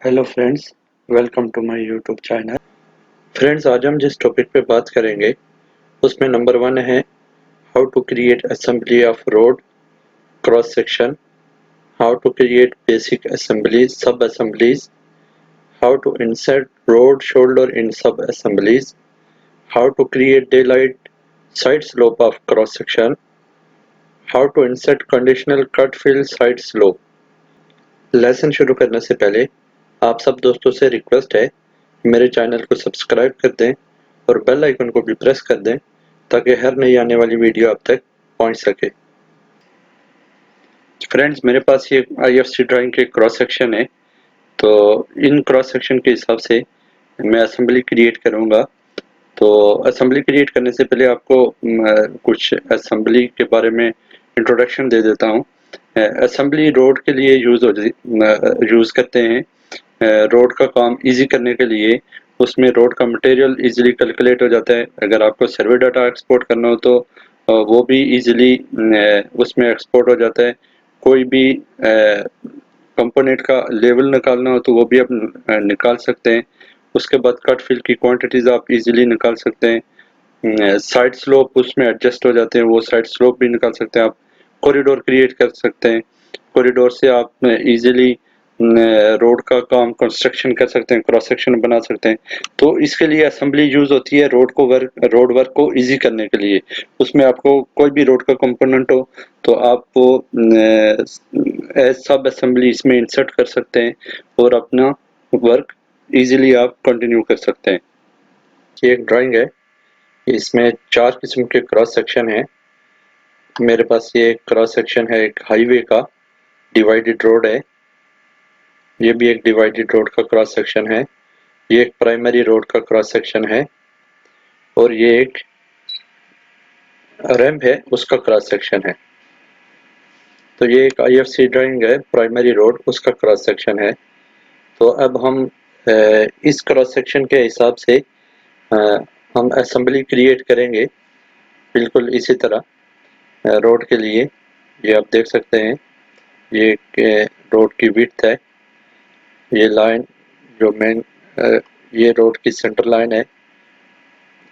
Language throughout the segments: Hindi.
Hello friends, welcome to my YouTube channel. Friends, आज हम जिस टॉपिक पे बात करेंगे उसमें नंबर 1 है how to create assembly of road cross section, how to create basic assemblies sub assemblies, how to insert road shoulder in sub assemblies, how to create daylight side slope of cross section, how to insert conditional cut fill side slope. Lesson शुरू करने से पहले आप सब दोस्तों से रिक्वेस्ट है मेरे चैनल को सब्सक्राइब कर दें और बेल आइकन को भी प्रेस कर दें ताकि हर नई आने वाली वीडियो आप तक पहुंच सके। फ्रेंड्स, मेरे पास ये आईएफसी ड्राइंग के क्रॉस सेक्शन है, तो इन क्रॉस सेक्शन के हिसाब से मैं असेंबली क्रिएट करूंगा। तो असेंबली क्रिएट करने से पहले आपको कुछ असेंबली के बारे में इंट्रोडक्शन दे देता हूँ। असेंबली रोड के लिए यूज़ करते हैं। रोड का काम इजी करने के लिए उसमें रोड का मटेरियल इजीली कैलकुलेट हो जाता है। अगर आपको सर्वे डाटा एक्सपोर्ट करना हो तो वो भी इजीली उसमें एक्सपोर्ट हो जाता है। कोई भी कंपोनेंट का लेवल निकालना हो तो वो भी आप निकाल सकते हैं। उसके बाद कट फिल की क्वांटिटीज आप इजीली निकाल सकते हैं। साइड स्लोप उसमें एडजस्ट हो जाते हैं, वो साइड स्लोप भी निकाल सकते हैं आप। कॉरिडोर क्रिएट कर सकते हैं, कॉरिडोर से आप इजीली रोड का काम कंस्ट्रक्शन कर सकते हैं, क्रॉस सेक्शन बना सकते हैं। तो इसके लिए असेंबली यूज होती है रोड वर्क को इजी करने के लिए। उसमें आपको कोई भी रोड का कंपोनेंट हो तो आप वो एज सब असेंबली इसमें इंसर्ट कर सकते हैं और अपना वर्क इजीली आप कंटिन्यू कर सकते हैं। ये एक ड्राइंग है, इसमें 4 किस्म के क्रॉस सेक्शन है। मेरे पास ये क्रॉस सेक्शन है एक हाईवे का, डिवाइडेड रोड है। ये भी एक डिवाइडेड रोड का क्रॉस सेक्शन है। ये एक प्राइमरी रोड का क्रॉस सेक्शन है और ये एक रैंप है, उसका क्रॉस सेक्शन है। तो ये एक आईएफसी ड्राइंग है, प्राइमरी रोड उसका क्रॉस सेक्शन है। तो अब हम इस क्रॉस सेक्शन के हिसाब से अ, हम असेंबली क्रिएट करेंगे बिल्कुल इसी तरह। रोड के लिए ये आप देख सकते हैं, ये रोड की विड्थ है। ये लाइन जो मेन ये रोड की सेंटर लाइन है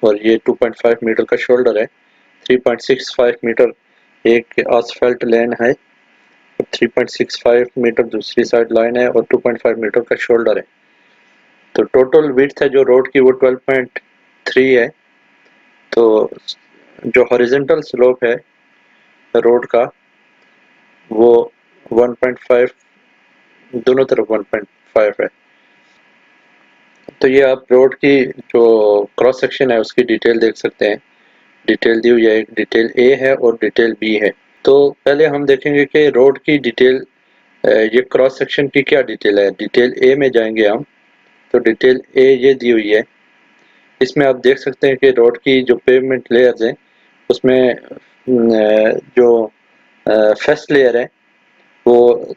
और ये 2.5 मीटर का शोल्डर है। 3.65 मीटर एक आसफल्ट लेन है, 3.65 मीटर दूसरी साइड लाइन है और 2.5 मीटर का शोल्डर है। तो टोटल विड्थ है जो रोड की वो 12.3 है। तो जो हॉरिजॉन्टल स्लोप है रोड का वो 1.5, दोनों तरफ 1.5 है। तो ये आप रोड की जो क्रॉस सेक्शन है उसकी डिटेल देख सकते हैं। डिटेल दी हुई है, एक डिटेल ए है और डिटेल बी है। तो पहले हम देखेंगे कि रोड की डिटेल, ये क्रॉस सेक्शन की क्या डिटेल है। डिटेल ए में जाएंगे हम, तो डिटेल ए ये दी हुई है। इसमें आप देख सकते हैं कि रोड की जो पेवमेंट लेयर्स हैं उसमें जो फर्स्ट लेयर है वो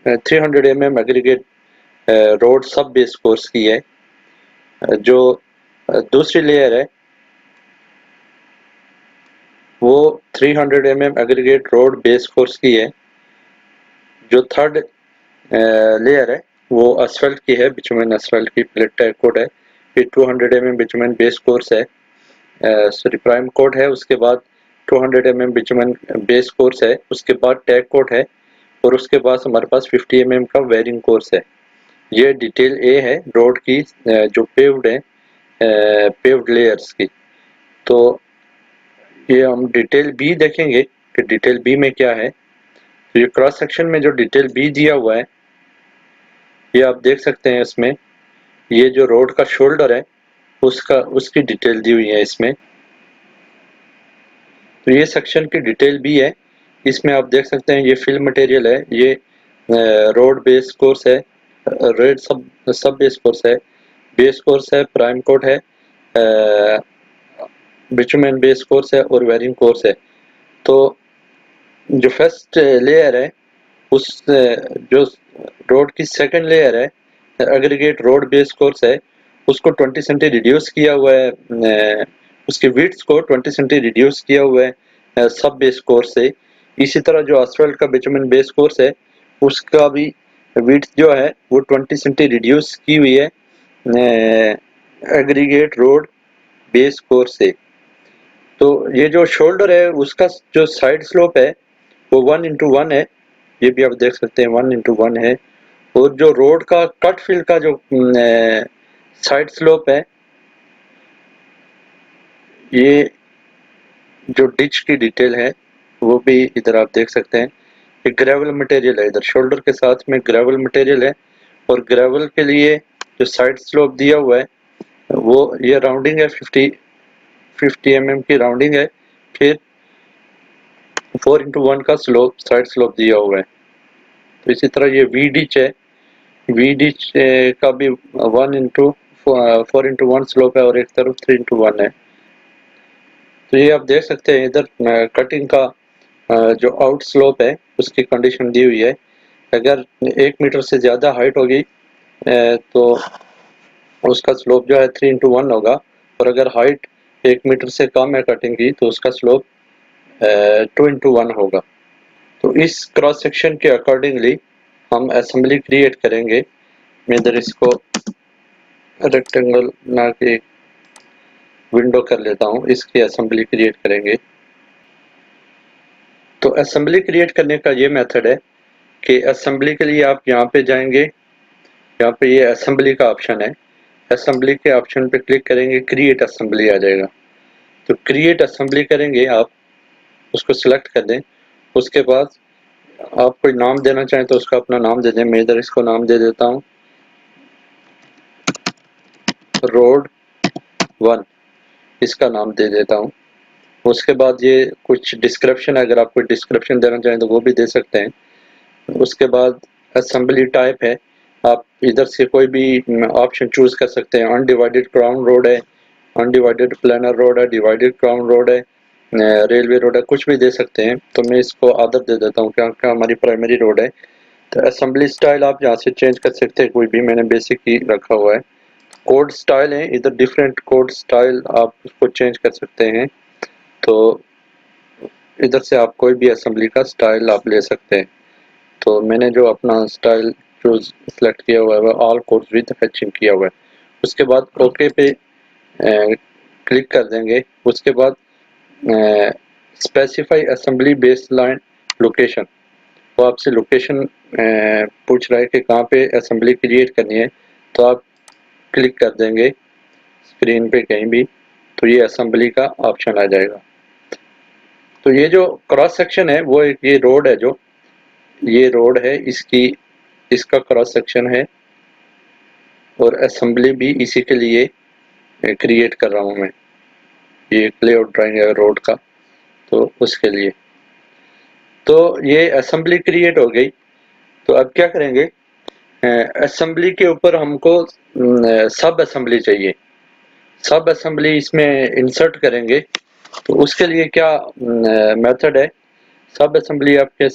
300 mm एग्रीगेट रोड सब बेस कोर्स की है। जो दूसरी लेयर है वो 300 mm aggregate road base course की है। जो थर्ड लेयर है वो असफल्ट की है, बिटुमेन असफल्ट की प्लेट टाइप कोड है। फिर 200 mm बिटुमेन बेस कोर्स है, सॉरी प्राइम कोड है। उसके बाद 200 mm बिटुमेन बेस कोर्स है, उसके बाद टैग कोड है और उसके बाद हमारे पास 50 mm का वेरिंग कोर्स है। ये डिटेल ए है रोड की जो पेव्ड है, पेव्ड लेयर्स की। तो ये हम डिटेल बी देखेंगे कि डिटेल बी में क्या है। तो ये क्रॉस सेक्शन में जो डिटेल बी दिया हुआ है ये आप देख सकते हैं। इसमें ये जो रोड का शोल्डर है उसकी डिटेल दी हुई है इसमें। तो ये सेक्शन की डिटेल भी है। इसमें आप देख सकते हैं ये फिल मटेरियल है, ये रोड बेस कोर्स है, रेड सब सब बेस कोर्स है, बेस कोर्स है, प्राइम कोट है, बिटुमेन बेस कोर्स है और वेरिंग कोर्स है। तो जो फर्स्ट लेयर है उस जो रोड की सेकंड लेयर है एग्रीगेट रोड बेस कोर्स है, उसको 20 सेंटी रिड्यूस किया हुआ है। उसके विड्थ को 20 सेंटी रिड्यूस किया हुआ है सब बेस कोर्स से। इसी तरह जो असफल्ट का बिटुमेन बेस कोर्स है उसका भी विड्थ जो है वो 20 सेंटी रिड्यूस की हुई है एग्रीगेट रोड बेस कोर से। तो ये जो शोल्डर है उसका जो साइड स्लोप है वो 1:1 है, ये भी आप देख सकते हैं 1:1 है। और जो रोड का कट फील्ड का जो साइड स्लोप है, ये जो डिच की डिटेल है वो भी इधर आप देख सकते हैं। एक ग्रेवल मटेरियल है, इधर शोल्डर के साथ में ग्रेवल मटेरियल है, और ग्रेवल के लिए जो साइड स्लोप दिया हुआ है वो ये राउंडिंग है, 50 mm की राउंडिंग है। फिर 4:1 का स्लोप साइड स्लोप दिया हुआ है। तो इसी तरह ये वी डिच है, वी डिच का भी 4:1 स्लोप है, और एक तरफ 3:1 है। तो ये आप देख सकते हैं इधर कटिंग का जो आउट स्लोप है उसकी कंडीशन दी हुई है। अगर 1 मीटर से ज़्यादा हाइट होगी तो उसका स्लोप जो है 3:1 होगा, और अगर हाइट 1 मीटर से कम है कटिंग की तो उसका स्लोप 2:1 होगा। तो इस क्रॉस सेक्शन के अकॉर्डिंगली हम असेंबली क्रिएट करेंगे। मैं इधर इसको रेक्टेंगल बना के विंडो कर लेता हूँ, इसकी असेंबली क्रिएट करेंगे। तो असेंबली क्रिएट करने का ये मेथड है कि असेंबली के लिए आप यहाँ पे जाएंगे, यहाँ पे ये असेंबली का ऑप्शन है, असेंबली के ऑप्शन पे क्लिक करेंगे, क्रिएट असेंबली आ जाएगा। तो क्रिएट असेंबली करेंगे, आप उसको सिलेक्ट कर दें। उसके बाद आप कोई नाम देना चाहें तो उसका अपना नाम दे दें। मैं इधर इसको नाम दे देता हूँ रोड 1, इसका नाम दे देता हूँ। उसके बाद ये कुछ डिस्क्रिप्शन, अगर आप कोई डिस्क्रिप्शन देना चाहें तो वो भी दे सकते हैं। उसके बाद असेंबली टाइप है, आप इधर से कोई भी ऑप्शन चूज कर सकते हैं। अनडिवाइडेड क्राउन रोड है, अनडिवाइडेड प्लानर रोड है, डिवाइडेड क्राउन रोड है, रेलवे रोड है, कुछ भी दे सकते हैं। तो मैं इसको आदत दे देता हूँ क्योंकि हमारी प्राइमरी रोड है। तो असेंबली स्टाइल आप यहाँ से चेंज कर सकते हैं, कोई भी, मैंने बेसिक ही रखा हुआ है। कोड स्टाइल है, इधर डिफरेंट कोड स्टाइल आप उसको चेंज कर सकते हैं। तो इधर से आप कोई भी असेंबली का स्टाइल आप ले सकते हैं। तो मैंने जो अपना स्टाइल जो सिलेक्ट किया हुआ है वो ऑल कोड्स विद हैचिंग किया हुआ है। उसके बाद ओके पे क्लिक कर देंगे। उसके बाद स्पेसिफाई असेंबली बेसलाइन लोकेशन, वो आपसे लोकेशन पूछ रहा है कि कहाँ पे असेंबली क्रिएट करनी है। तो आप क्लिक कर देंगे स्क्रीन पे कहीं भी, तो ये असेंबली का ऑप्शन आ जाएगा। तो ये जो क्रॉस सेक्शन है वो एक ये रोड है, जो ये रोड है इसका क्रॉस सेक्शन है, और असेंबली भी इसी के लिए क्रिएट कर रहा हूँ मैं। ये लेआउट ड्राइंग है रोड का, तो उसके लिए। तो ये असेंबली क्रिएट हो गई। तो अब क्या करेंगे, असेंबली के ऊपर हमको सब असेंबली चाहिए, सब असेंबली इसमें इंसर्ट करेंगे। तो उसके लिए क्या मेथड है, सब असेंबली आपके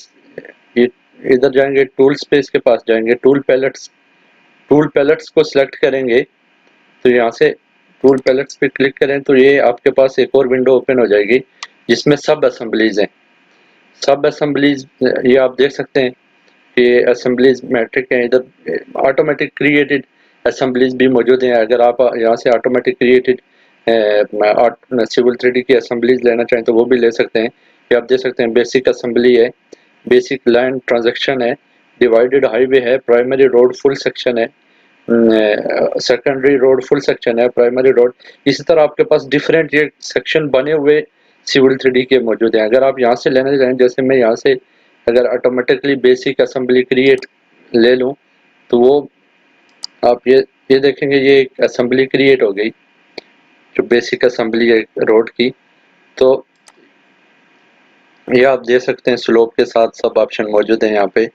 इधर जाएंगे, टूल स्पेस के पास जाएंगे, टूल पैलेट्स को सिलेक्ट करेंगे। तो यहाँ से टूल पैलेट्स पे क्लिक करें तो ये आपके पास एक और विंडो ओपन हो जाएगी जिसमें सब असेंबलीज हैं। सब असेंबलीज ये आप देख सकते हैं कि असेंबलीज मैट्रिक है। इधर ऑटोमेटिक क्रिएटेड असेंबलीज भी मौजूद हैं। अगर आप यहाँ से ऑटोमेटिक क्रिएटेड सिविल 3D की असेंबलीज लेना चाहें तो वो भी ले सकते हैं। ये आप देख सकते हैं बेसिक असेंबली है, बेसिक लैंड ट्रांजैक्शन है, डिवाइडेड हाईवे है, प्राइमरी रोड फुल सेक्शन है, सेकेंडरी रोड फुल सेक्शन है, प्राइमरी रोड। इसी तरह आपके पास डिफरेंट ये सेक्शन बने हुए सिविल 3D के मौजूद हैं। अगर आप यहाँ से लेना चाहें, जैसे मैं यहाँ से अगर ऑटोमेटिकली बेसिक असेंबली क्रिएट ले लूँ तो वो आप ये देखेंगे ये एक असेंबली क्रिएट हो गई, जो बेसिक असेंबली है रोड की। तो ये आप देख सकते हैं स्लोप के साथ सब ऑप्शन मौजूद हैं यहाँ पे।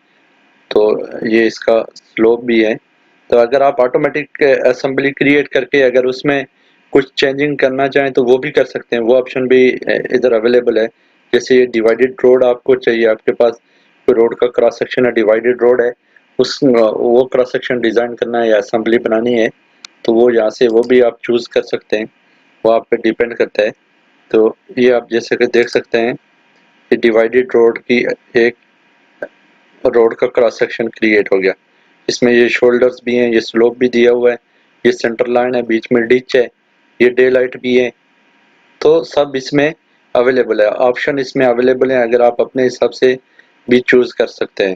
तो ये इसका स्लोप भी है। तो अगर आप ऑटोमेटिक असेंबली क्रिएट करके अगर उसमें कुछ चेंजिंग करना चाहें तो वो भी कर सकते हैं, वो ऑप्शन भी इधर अवेलेबल है। जैसे ये डिवाइडेड रोड आपको चाहिए, आपके पास रोड का क्रॉस सेक्शन है, डिवाइडेड रोड है, उस वो क्रॉस सेक्शन डिज़ाइन करना है या असेंबली बनानी है तो वो यहाँ से वो भी आप चूज़ कर सकते हैं, वो आप पे डिपेंड करता है। तो ये आप जैसे कि देख सकते हैं कि डिवाइडेड रोड की एक रोड का क्रॉस सेक्शन क्रिएट हो गया। इसमें ये शोल्डर्स भी हैं, ये स्लोप भी दिया हुआ है, ये सेंटर लाइन है, बीच में डिच है, ये डे लाइट भी है, तो सब इसमें अवेलेबल है, ऑप्शन इसमें अवेलेबल है, अगर आप अपने हिसाब से भी चूज कर सकते हैं।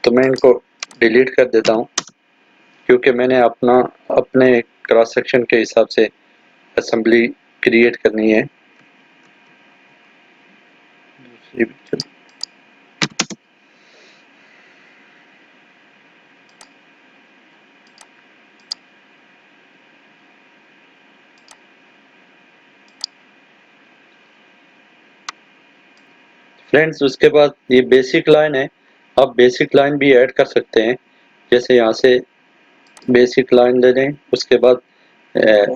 तो मैं इनको डिलीट कर देता हूँ क्योंकि मैंने अपने क्रॉस सेक्शन के हिसाब से असेंबली क्रिएट करनी है। फ्रेंड्स उसके बाद ये बेसिक लाइन है, आप बेसिक लाइन भी ऐड कर सकते हैं, जैसे यहाँ से बेसिक लाइन ले लें, उसके बाद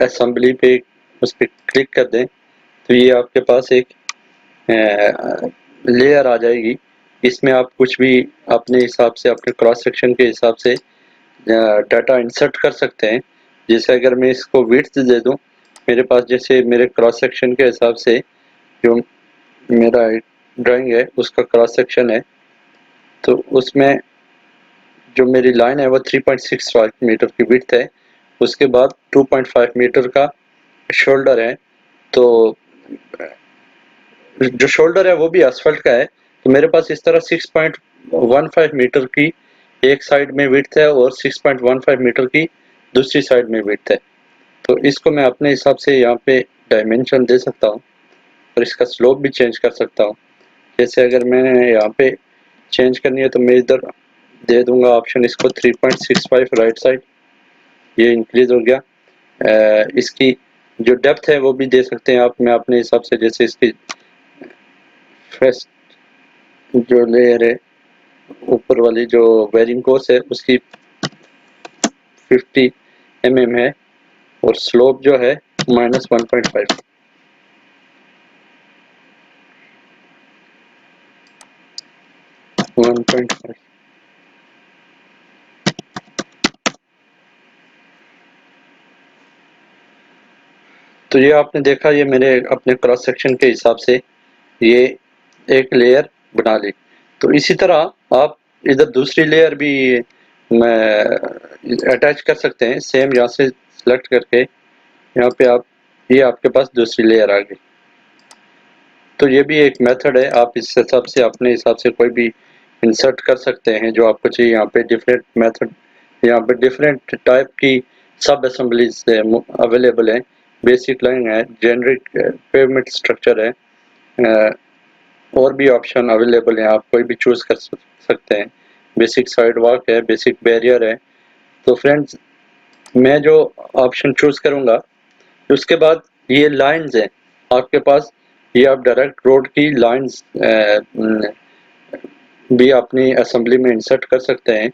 असेंबली पे उस पर क्लिक कर दें, तो ये आपके पास एक लेयर आ जाएगी। इसमें आप कुछ भी अपने हिसाब से, अपने क्रॉस सेक्शन के हिसाब से डाटा इंसर्ट कर सकते हैं। जैसे अगर मैं इसको विड्थ दे दूं, मेरे पास जैसे मेरे क्रॉस सेक्शन के हिसाब से जो मेरा ड्राइंग है उसका क्रॉस सेक्शन है, तो उसमें जो मेरी लाइन है वो 3.65 मीटर की विड्थ है, उसके बाद 2.5 मीटर का शोल्डर है। तो जो शोल्डर है वो भी असफल्ट का है, तो मेरे पास इस तरह 6.15 मीटर की एक साइड में विड्थ है और 6.15 मीटर की दूसरी साइड में विड्थ है। तो इसको मैं अपने हिसाब से यहाँ पे डायमेंशन दे सकता हूँ और इसका स्लोप भी चेंज कर सकता हूँ। जैसे अगर मैंने यहाँ पे चेंज करनी है तो मैं इधर दे दूंगा ऑप्शन इसको 3.65 राइट साइड, ये इंक्रीज हो गया। इसकी जो डेप्थ है वो भी दे सकते हैं आप, मैं अपने हिसाब से, जैसे इसकी फर्स्ट जो लेयर है ऊपर वाली जो बेरिंग कोर्स है उसकी 50 mm है और स्लोप जो है -1.5। तो ये आपने देखा, ये मैंने अपने क्रॉस सेक्शन के हिसाब से ये एक लेयर बना ली। तो इसी तरह आप इधर दूसरी लेयर भी अटैच कर सकते हैं, सेम यहाँ से सिलेक्ट करके यहाँ पे आप, ये आपके पास दूसरी लेयर आ गई। तो ये भी एक मेथड है, आप इस हिसाब से अपने हिसाब से कोई भी इंसर्ट कर सकते हैं जो आपको चाहिए। यहाँ पे डिफरेंट मेथड, यहाँ पे डिफरेंट टाइप की सब असेंबलीज अवेलेबल हैं। बेसिक लाइन है, जेनरिक पेवमेंट स्ट्रक्चर है, और भी ऑप्शन अवेलेबल हैं, आप कोई भी चूज कर सकते हैं। बेसिक साइड वॉक है, बेसिक बैरियर है। तो फ्रेंड्स मैं जो ऑप्शन चूज करूंगा, उसके बाद ये लाइंस हैं आपके पास, ये आप डायरेक्ट रोड की लाइंस भी अपनी असेंबली में इंसर्ट कर सकते हैं।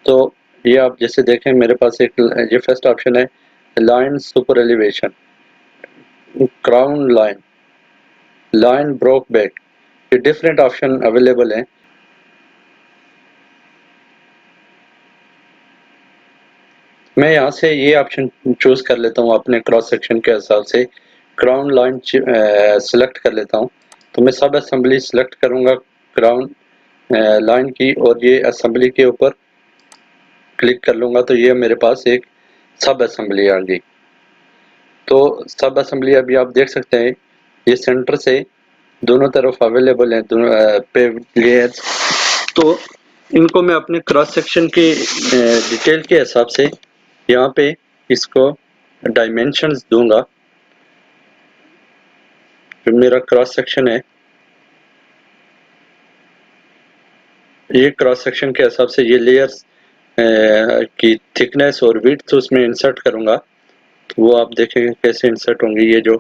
तो ये आप जैसे देखें, मेरे पास एक ये फर्स्ट ऑप्शन है, line super elevation, crown line, line broke back, ये डिफरेंट ऑप्शन अवेलेबल हैं। मैं यहाँ से ये ऑप्शन चूज कर लेता हूँ अपने क्रॉस सेक्शन के हिसाब से, क्राउन लाइन सेलेक्ट कर लेता हूँ। तो मैं सब असेंबली सेलेक्ट करूँगा क्राउन लाइन की, और ये असेंबली के ऊपर क्लिक कर लूँगा, तो ये मेरे पास एक सब असेंबली आ गई। तो सब असेंबली अभी आप देख सकते हैं, ये सेंटर से दोनों तरफ अवेलेबल है, दोनों लेयर्स। तो इनको मैं अपने क्रॉस सेक्शन के डिटेल के हिसाब से यहाँ पे इसको डायमेंशंस दूंगा। जो मेरा क्रॉस सेक्शन है, ये क्रॉस सेक्शन के हिसाब से ये लेयर्स की थिकनेस और विड्थ उसमें इंसर्ट करूंगा। तो वो आप देखेंगे कैसे इंसर्ट होंगी। ये जो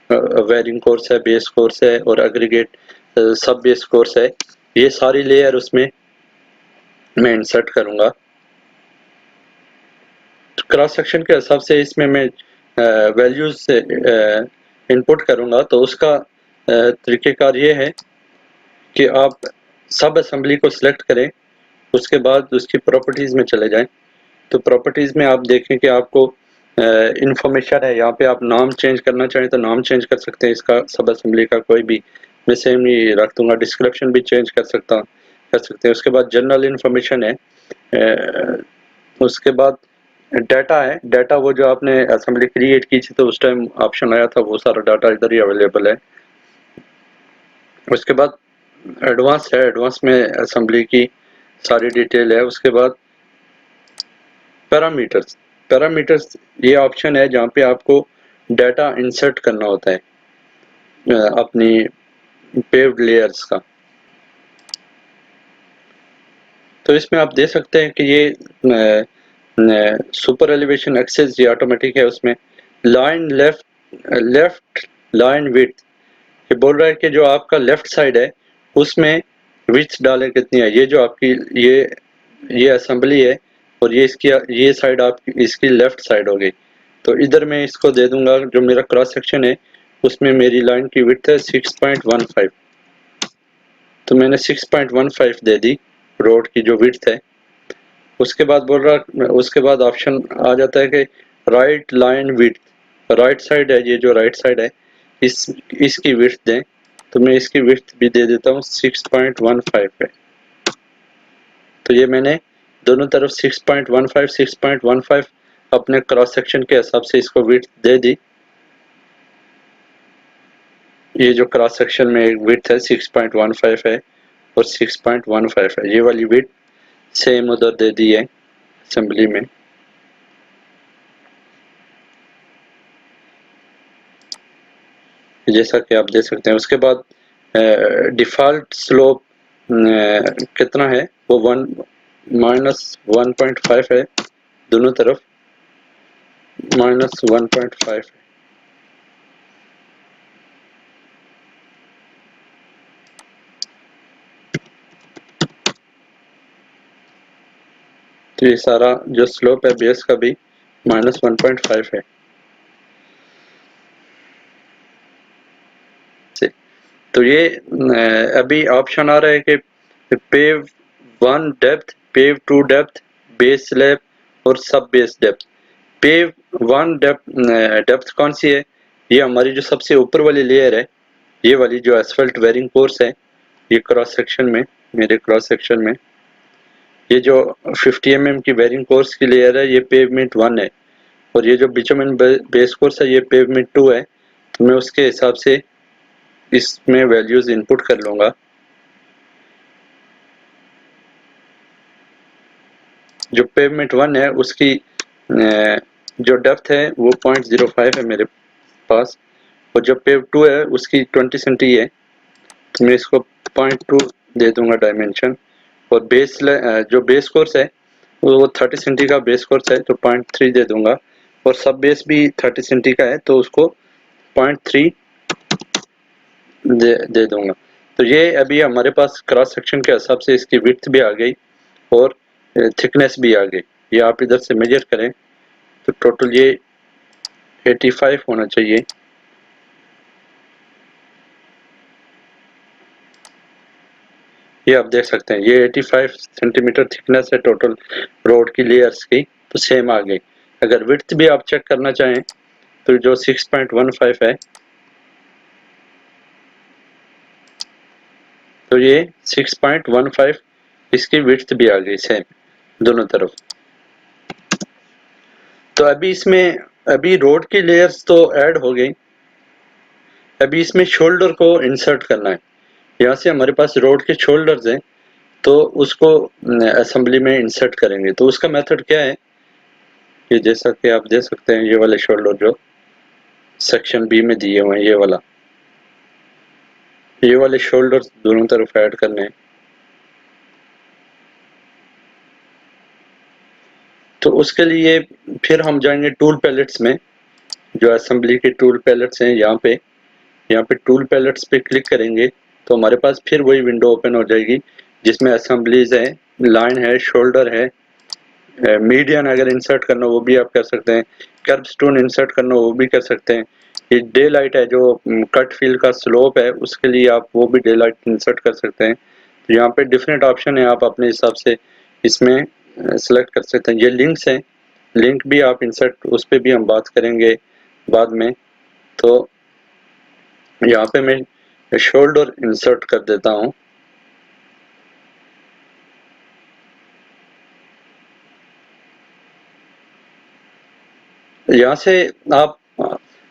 वेरिंग कोर्स है, बेस कोर्स है और एग्रीगेट सब बेस कोर्स है, ये सारी लेयर उसमें मैं इंसर्ट करूंगा। क्रॉस सेक्शन के हिसाब से इसमें मैं वैल्यूज से इनपुट करूंगा। तो उसका तरीक़ेकार ये है कि आप सब असेंबली को सिलेक्ट करें, उसके बाद उसकी प्रॉपर्टीज़ में चले जाएं। तो प्रॉपर्टीज़ में आप देखें कि आपको इंफॉर्मेशन है, यहाँ पे आप नाम चेंज करना चाहें तो नाम चेंज कर सकते हैं इसका, सब असेंबली का कोई भी, मैं सेम ही रख दूंगा। डिस्क्रिप्शन भी चेंज कर सकते हैं। उसके बाद जनरल इंफॉर्मेशन है, उसके बाद डाटा है, डाटा वो जो आपने असेंबली क्रिएट की थी तो उस टाइम ऑप्शन आया था, वो सारा डाटा इधर ही अवेलेबल है। उसके बाद एडवांस है, एडवांस में असेंबली की सारी डिटेल है। उसके बाद पैरामीटर्स, पैरामीटर्स ये ऑप्शन है जहाँ पे आपको डाटा इंसर्ट करना होता है अपनी पेव्ड लेयर्स का। तो इसमें आप दे सकते हैं कि ये सुपर एलिवेशन एक्सेस ये ऑटोमेटिक है। उसमें लाइन लेफ्ट लाइन विड्थ, ये बोल रहा है कि जो आपका लेफ्ट साइड है उसमें विड्थ डालें कितनी है। ये जो आपकी ये असेंबली है और ये साइड आपकी इसकी लेफ्ट साइड हो गई। तो इधर मैं इसको दे दूंगा, जो मेरा क्रॉस सेक्शन है उसमें मेरी लाइन की विड्थ है 6.15, तो मैंने 6.15 दे दी रोड की जो विड्थ है। उसके बाद बोल रहा, उसके बाद ऑप्शन आ जाता है कि right line width, right side है, ये जो राइट साइड है इसकी विड्थ दें, तो मैं इसकी विड्थ भी दे देता हूँ 6.15 है। तो ये मैंने दोनों तरफ 6.15 अपने क्रॉस सेक्शन के हिसाब से इसको विड्थ दे दी। ये जो क्रॉस सेक्शन में विड्थ है 6.15 है और 6.15 है, ये वाली विड्थ सेम उधर दे दी है असेंबली में। जैसा कि आप देख सकते हैं। उसके बाद डिफ़ॉल्ट स्लोप कितना है, वो -1.5 है, दोनों तरफ -1.5 है। तो ये सारा जो स्लोप है बेस का भी -1.5 है। तो ये अभी ऑप्शन आ रहा है कि pave 1 depth, pave 2 depth, base slab और सब बेस डेप्थ। पेव 1 डेप्थ कौन सी है, ये हमारी जो सबसे ऊपर वाली लेयर है, ये वाली जो एसफल्ट वेरिंग कोर्स है, ये क्रॉस सेक्शन में, मेरे क्रॉस सेक्शन में ये जो 50 mm की वेरिंग कोर्स की लेयर है, ये पेवमेंट 1 है। और ये जो बिचुमन बेस कोर्स है, ये पेवमेंट 2 है। तो मैं उसके हिसाब से इसमें वैल्यूज इनपुट कर लूंगा। जो पेवमेंट 1 है उसकी जो डेप्थ है वो 0.05 है मेरे पास, और जो पेव 2 है उसकी 20 सेंटी है, तो मैं इसको 0.2 दे दूंगा डायमेंशन। और जो बेस कोर्स है वो 30 सेंटी का बेस कोर्स है, तो 0.3 दे दूंगा। और सब बेस भी 30 सेंटी का है, तो उसको 0.3 दे दूंगा। तो ये अभी हमारे पास क्रॉस सेक्शन के हिसाब से इसकी विड्थ भी आ गई और थिकनेस भी आ गई। ये आप इधर से मेजर करें तो टोटल ये 85 होना चाहिए। ये आप देख सकते हैं, ये 85 सेंटीमीटर थिकनेस है टोटल रोड की लेयर्स की, तो सेम आ गई। अगर विड्थ भी आप चेक करना चाहें तो जो 6.15 है, तो ये 6.15 इसकी विड्थ भी आ गई सेम दोनों तरफ। तो अभी इसमें अभी रोड की लेयर्स तो ऐड हो गई, अभी इसमें शोल्डर को इंसर्ट करना है। यहाँ से हमारे पास रोड के शोल्डर्स हैं, तो उसको असेंबली में इंसर्ट करेंगे। तो उसका मेथड क्या है, कि जैसा कि आप देख सकते हैं, ये वाले शोल्डर जो सेक्शन बी में दिए हुए हैं, ये वाले शोल्डर्स दोनों तरफ ऐड करने हैं। तो उसके लिए फिर हम जाएंगे टूल पैलेट्स में, जो असेंबली के टूल पैलेट्स हैं यहाँ पे टूल पैलेट्स पे क्लिक करेंगे तो हमारे पास फिर वही विंडो ओपन हो जाएगी, जिसमें असेंबलीज है, लाइन है, शोल्डर है, मीडियन अगर इंसर्ट करना वो भी आप कर सकते हैं, कर्व स्टोन इंसर्ट करना वो भी कर सकते हैं। ये डे लाइट है, जो कट फील का स्लोप है, उसके लिए आप वो भी डे लाइट इंसर्ट कर सकते हैं। तो यहाँ पे डिफरेंट ऑप्शन है, आप अपने हिसाब से इसमें सेलेक्ट कर सकते हैं। ये लिंक्स हैं, लिंक भी आप इंसर्ट, उस पर भी हम बात करेंगे बाद में। तो यहाँ पे मैं शोल्डर इंसर्ट कर देता हूँ। यहाँ से आप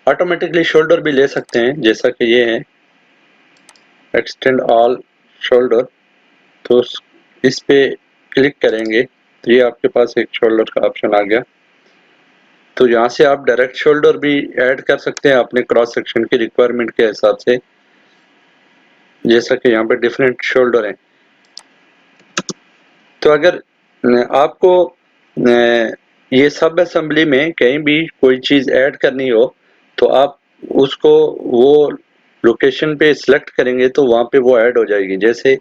ऑटोमेटिकली शोल्डर भी ले सकते हैं, जैसा कि ये है एक्सटेंड ऑल शोल्डर। तो इस पे क्लिक करेंगे तो ये आपके पास एक शोल्डर का ऑप्शन आ गया। तो यहाँ से आप डायरेक्ट शोल्डर भी ऐड कर सकते हैं अपने क्रॉस सेक्शन की रिक्वायरमेंट के हिसाब से, जैसा कि यहाँ पे डिफरेंट शोल्डर हैं। तो अगर आपको ये सब असेंबली में कहीं भी कोई चीज़ ऐड करनी हो तो आप उसको वो लोकेशन पे सिलेक्ट करेंगे तो वहाँ पे वो ऐड हो जाएगी। जैसे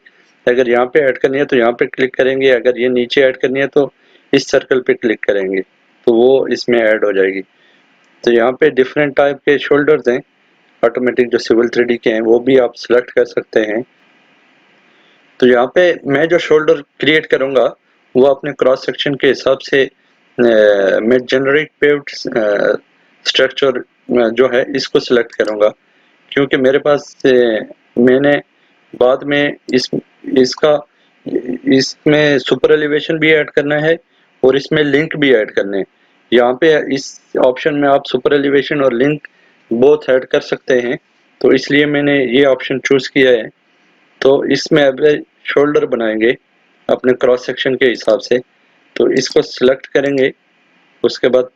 अगर यहाँ पे ऐड करनी है तो यहाँ पे क्लिक करेंगे, अगर ये नीचे ऐड करनी है तो इस सर्कल पे क्लिक करेंगे तो वो इसमें ऐड हो जाएगी। तो यहाँ पे डिफरेंट टाइप के शोल्डर्स हैं ऑटोमेटिक, जो सिविल 3D के हैं वो भी आप सिलेक्ट कर सकते हैं। तो यहाँ पे मैं जो शोल्डर क्रिएट करूँगा वो अपने क्रॉस सेक्शन के हिसाब से मैं जनरेट पेव्ड स्ट्रक्चर जो है इसको सिलेक्ट करूँगा, क्योंकि मेरे पास मैंने बाद में इसका इसमें सुपर एलिवेशन भी ऐड करना है और इसमें लिंक भी ऐड करने हैं। यहाँ पे इस ऑप्शन में आप सुपर एलिवेशन और लिंक बोथ ऐड कर सकते हैं, तो इसलिए मैंने ये ऑप्शन चूज किया है। तो इसमें एवरेज शोल्डर बनाएंगे अपने क्रॉस सेक्शन के हिसाब से। तो इसको सिलेक्ट करेंगे, उसके बाद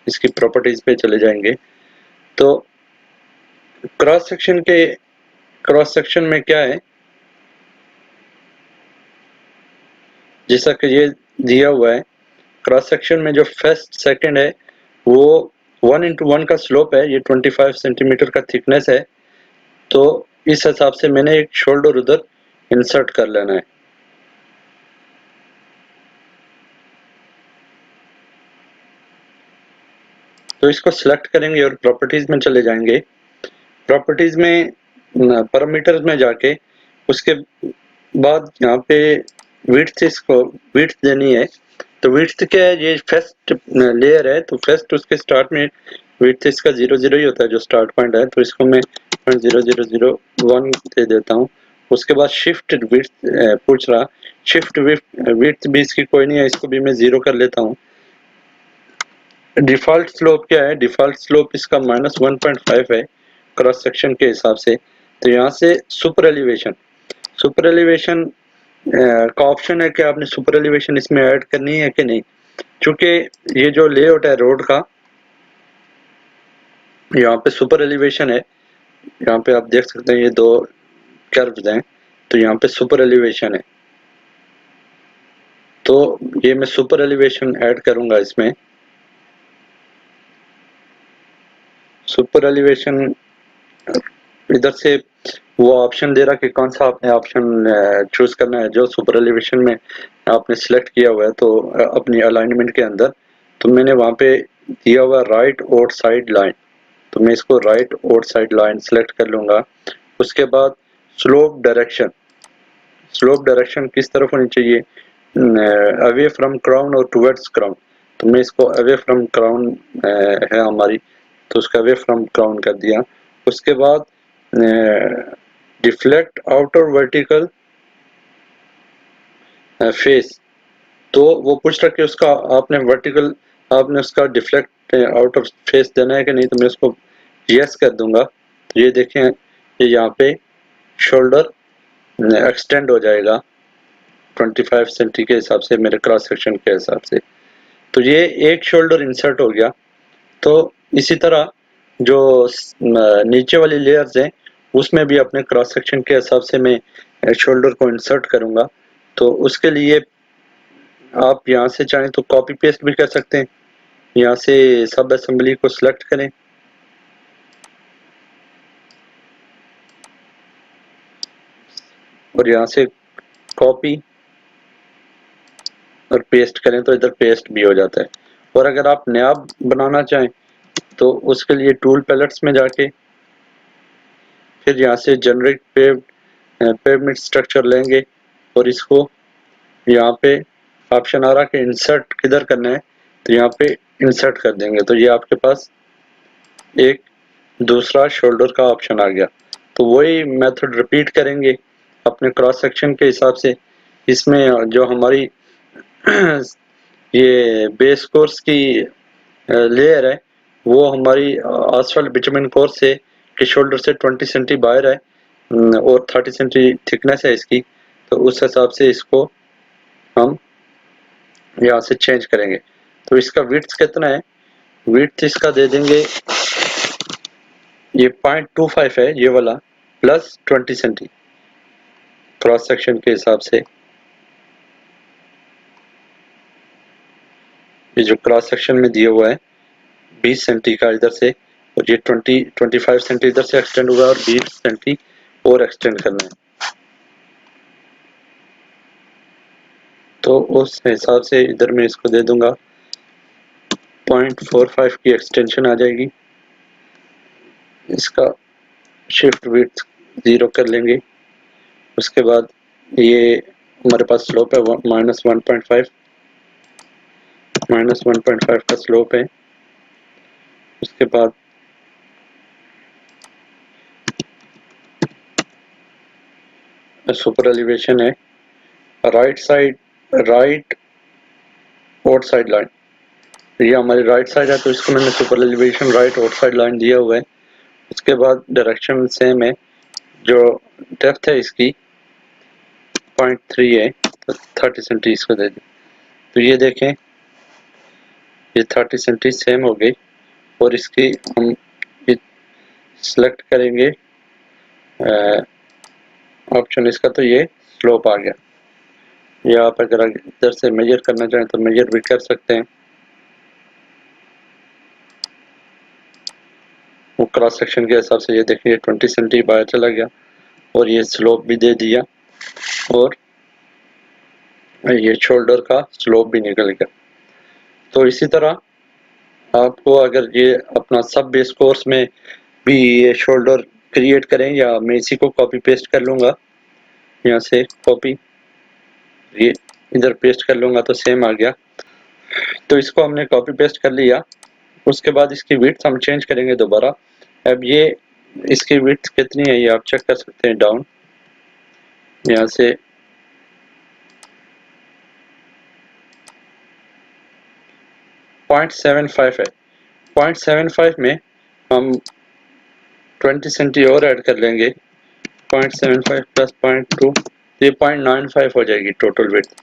इसकी प्रॉपर्टीज पे चले जाएंगे। तो क्रॉस सेक्शन में क्या है, जैसा कि ये दिया हुआ है क्रॉस सेक्शन में जो फर्स्ट सेकंड है वो 1:1 का स्लोप है, ये 25 सेंटीमीटर का थिकनेस है। तो इस हिसाब से मैंने एक शोल्डर उधर इंसर्ट कर लेना है। तो इसको सिलेक्ट करेंगे और प्रॉपर्टीज में चले जाएंगे। प्रॉपर्टीज में पैरामीटर्स में जाके उसके बाद यहाँ पे इसको विड्थ देनी है। तो विड्थ क्या है, ये फर्स्ट लेयर है तो फर्स्ट उसके स्टार्ट में विड्थ इसका 0 0 ही होता है जो स्टार्ट पॉइंट है, तो इसको मैं 0.0001 दे देता हूँ। उसके बाद शिफ्ट विड्थ पूछ रहा, शिफ्ट विड्थ भी इसकी कोई नहीं है, इसको भी मैं 0 कर लेता हूँ। डिफॉल्ट स्लोप क्या है, डिफॉल्ट स्लोप इसका -1.5 है क्रॉस सेक्शन के हिसाब से। तो यहाँ से सुपर एलिवेशन का ऑप्शन है कि आपने सुपर एलिवेशन इसमें ऐड करनी है कि नहीं। क्योंकि ये जो लेआउट है रोड का, यहाँ पे सुपर एलिवेशन है, यहाँ पे आप देख सकते हैं ये दो कर्व्स हैं, तो यहाँ पे सुपर एलिवेशन है। तो ये मैं सुपर एलिवेशन ऐड करूंगा इसमें। सुपर एलिवेशन इधर से वो ऑप्शन दे रहा कि कौन सा आपने ऑप्शन चूज करना है जो सुपर एलिवेशन में आपने सिलेक्ट किया हुआ है। तो अपनी अलाइनमेंट के अंदर तो मैंने वहाँ पे दिया हुआ राइट आउट साइड लाइन, तो मैं इसको right out side line select कर लूँगा। उसके बाद स्लोप डायरेक्शन किस तरफ होनी चाहिए, अवे फ्रॉम क्राउन और टुवर्ड्स क्राउन। तो मैं इसको अवे फ्रॉम क्राउन है हमारी, तो उसका अवे फ्रॉम क्राउन कर दिया। उसके बाद डिफ्लेक्ट आउटर वर्टिकल फेस, तो वो पूछ रहा कि उसका आपने उसका डिफ्लेक्ट आउटर फेस देना है कि नहीं, तो मैं उसको यस कर दूंगा। तो ये देखें ये यहाँ पे शोल्डर एक्सटेंड हो जाएगा 25 सेंटी के हिसाब से, मेरे क्रॉस सेक्शन के हिसाब से। तो ये एक शोल्डर इंसर्ट हो गया। तो इसी तरह जो नीचे वाली लेयर्स हैं उसमें भी अपने क्रॉस सेक्शन के हिसाब से मैं शोल्डर को इंसर्ट करूंगा। तो उसके लिए आप यहाँ से चाहें तो कॉपी पेस्ट भी कर सकते हैं, यहाँ से सब असेंबली को सिलेक्ट करें और यहाँ से कॉपी और पेस्ट करें तो इधर पेस्ट भी हो जाता है। और अगर आप नया बनाना चाहें तो उसके लिए टूल पैलेट्स में जाके फिर यहाँ से जनरेट पेवमेंट स्ट्रक्चर लेंगे और इसको यहाँ पे ऑप्शन आ रहा कि इंसर्ट किधर करना है, तो यहाँ पे इंसर्ट कर देंगे। तो ये आपके पास एक दूसरा शोल्डर का ऑप्शन आ गया। तो वही मेथड रिपीट करेंगे अपने क्रॉस सेक्शन के हिसाब से। इसमें जो हमारी ये बेस कोर्स की लेयर है वो हमारी आसफल्ट बिटुमेन कोर से के शोल्डर से 20 सेंटी बाहर है और 30 सेंटी थिकनेस है इसकी, तो उस हिसाब से इसको हम यहाँ से चेंज करेंगे। तो इसका विड्थ कितना है, विड्थ इसका दे देंगे, ये 0.25 है ये वाला, प्लस 20 सेंटी क्रॉस सेक्शन के हिसाब से। ये जो क्रॉस सेक्शन में दिया हुआ है 20 सेंटी का इधर से, और ये 25 सेंटी इधर से एक्सटेंड हुआ और 20 सेंटी और एक्सटेंड करना है। तो उस हिसाब से इधर मैं इसको दे दूंगा 0.45 की एक्सटेंशन आ जाएगी। इसका शिफ्ट विड्थ 0 कर लेंगे। उसके बाद ये हमारे पास स्लोप है -1.5, -1.5 का स्लोप है। उसके बाद सुपर एलिवेशन है, right side, right outside line, ये हमारी राइट साइड है तो इसको मैंने super elevation right outside line दिया हुआ है। उसके बाद डायरेक्शन सेम है, जो डेप्थ है इसकी 0.3 है, तो 30 सेंटी इसको दे दें। तो ये देखें, ये 30 सेंटी सेम हो गई, और इसकी हम सिलेक्ट करेंगे ऑप्शन इसका, तो ये स्लोप आ गया। या आप अगर इधर से मेजर करना चाहें तो मेजर भी कर सकते हैं। वो क्रॉस सेक्शन के हिसाब से ये देखिए 20 सेंटी बाहर चला गया, और ये स्लोप भी दे दिया, और ये शोल्डर का स्लोप भी निकल गया। तो इसी तरह आपको अगर ये अपना सब बेस कोर्स में भी ये शोल्डर क्रिएट करें, या मैं इसी को कॉपी पेस्ट कर लूँगा, यहाँ से कॉपी, ये इधर पेस्ट कर लूँगा तो सेम आ गया। तो इसको हमने कॉपी पेस्ट कर लिया। उसके बाद इसकी विड्थ हम चेंज करेंगे दोबारा। अब ये इसकी विड्थ कितनी है ये आप चेक कर सकते हैं, डाउन यहाँ से 0.75 है। 0.75 में हम 20 सेंटी और ऐड कर लेंगे, 0.75 प्लस 0.2, ये 0.95 हो जाएगी टोटल विड्थ।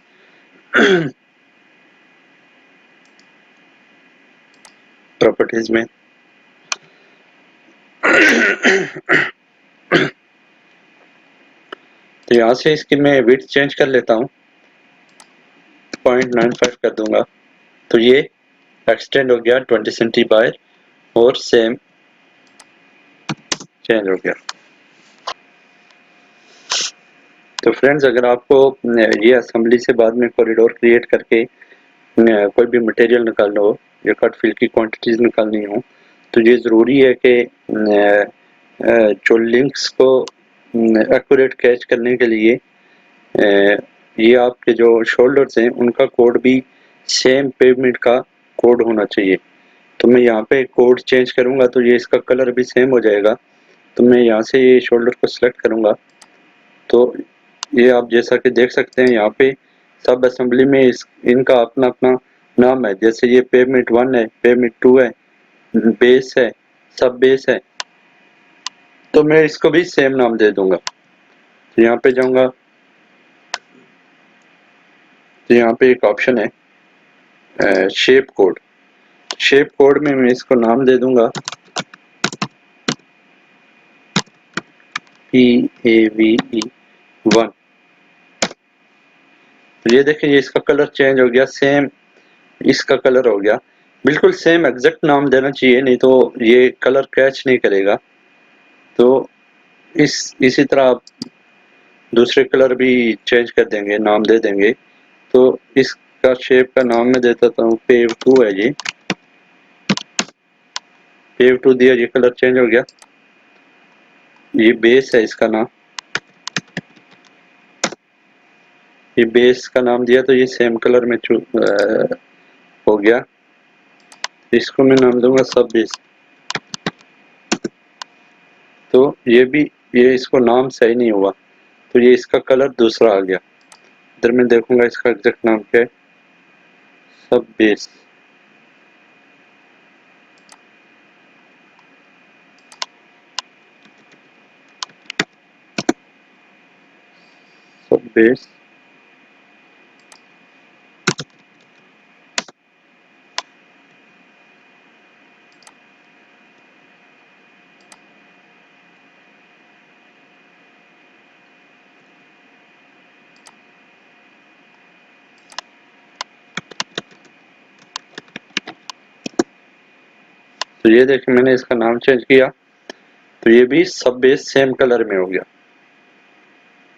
प्रॉपर्टीज में तो यहाँ से इसकी मैं विड्थ चेंज कर लेता हूँ, 0.95 कर दूंगा, तो ये एक्सटेंड हो गया 20 सेंटी बाहर, और सेम चेंज हो गया। तो फ्रेंड्स, अगर आपको ये असेंबली से बाद में कॉरिडोर क्रिएट करके कोई भी मटेरियल निकालना हो या कट फिल की क्वांटिटीज निकालनी हो, तो ये ज़रूरी है कि जो लिंक्स को एक्यूरेट कैच करने के लिए ये आपके जो शोल्डर्स हैं उनका कोड भी सेम पेवमेंट का कोड होना चाहिए। तो मैं यहाँ पे कोड चेंज करूँगा तो ये इसका कलर भी सेम हो जाएगा। तो मैं यहाँ से ये शोल्डर को सिलेक्ट करूँगा, तो ये आप जैसा कि देख सकते हैं यहाँ पे सब असेंबली में इनका अपना अपना नाम है। जैसे ये पेवमेंट 1 है, पेवमेंट 2 है, बेस है, सब बेस है, तो मैं इसको भी सेम नाम दे दूंगा। तो यहाँ पे जाऊंगा, तो यहाँ पे एक ऑप्शन है शेप कोड। शेप कोड में मैं इसको नाम दे दूंगा PAVE1। तो ये देखिए, ये इसका कलर चेंज हो गया, सेम इसका कलर हो गया। बिल्कुल सेम एग्जैक्ट नाम देना चाहिए, नहीं तो ये कलर कैच नहीं करेगा। तो इसी तरह आप दूसरे कलर भी चेंज कर देंगे, नाम दे देंगे। तो इसका शेप का नाम मैं दे देता हूँ पेव2 है, ये पेव2 दिया, ये कलर चेंज हो गया। ये बेस है इसका नाम, ये बेस का नाम दिया तो ये सेम कलर में हो गया। इसको मैं नाम दूंगा सब बेस। तो ये भी, ये इसको नाम सही नहीं हुआ, तो ये इसका कलर दूसरा आ गया। इधर मैं देखूंगा इसका एग्जैक्ट नाम क्या है, सब बेस। सब बेस तो ये देखिए मैंने इसका नाम चेंज किया तो ये भी सब बेस सेम कलर में हो गया।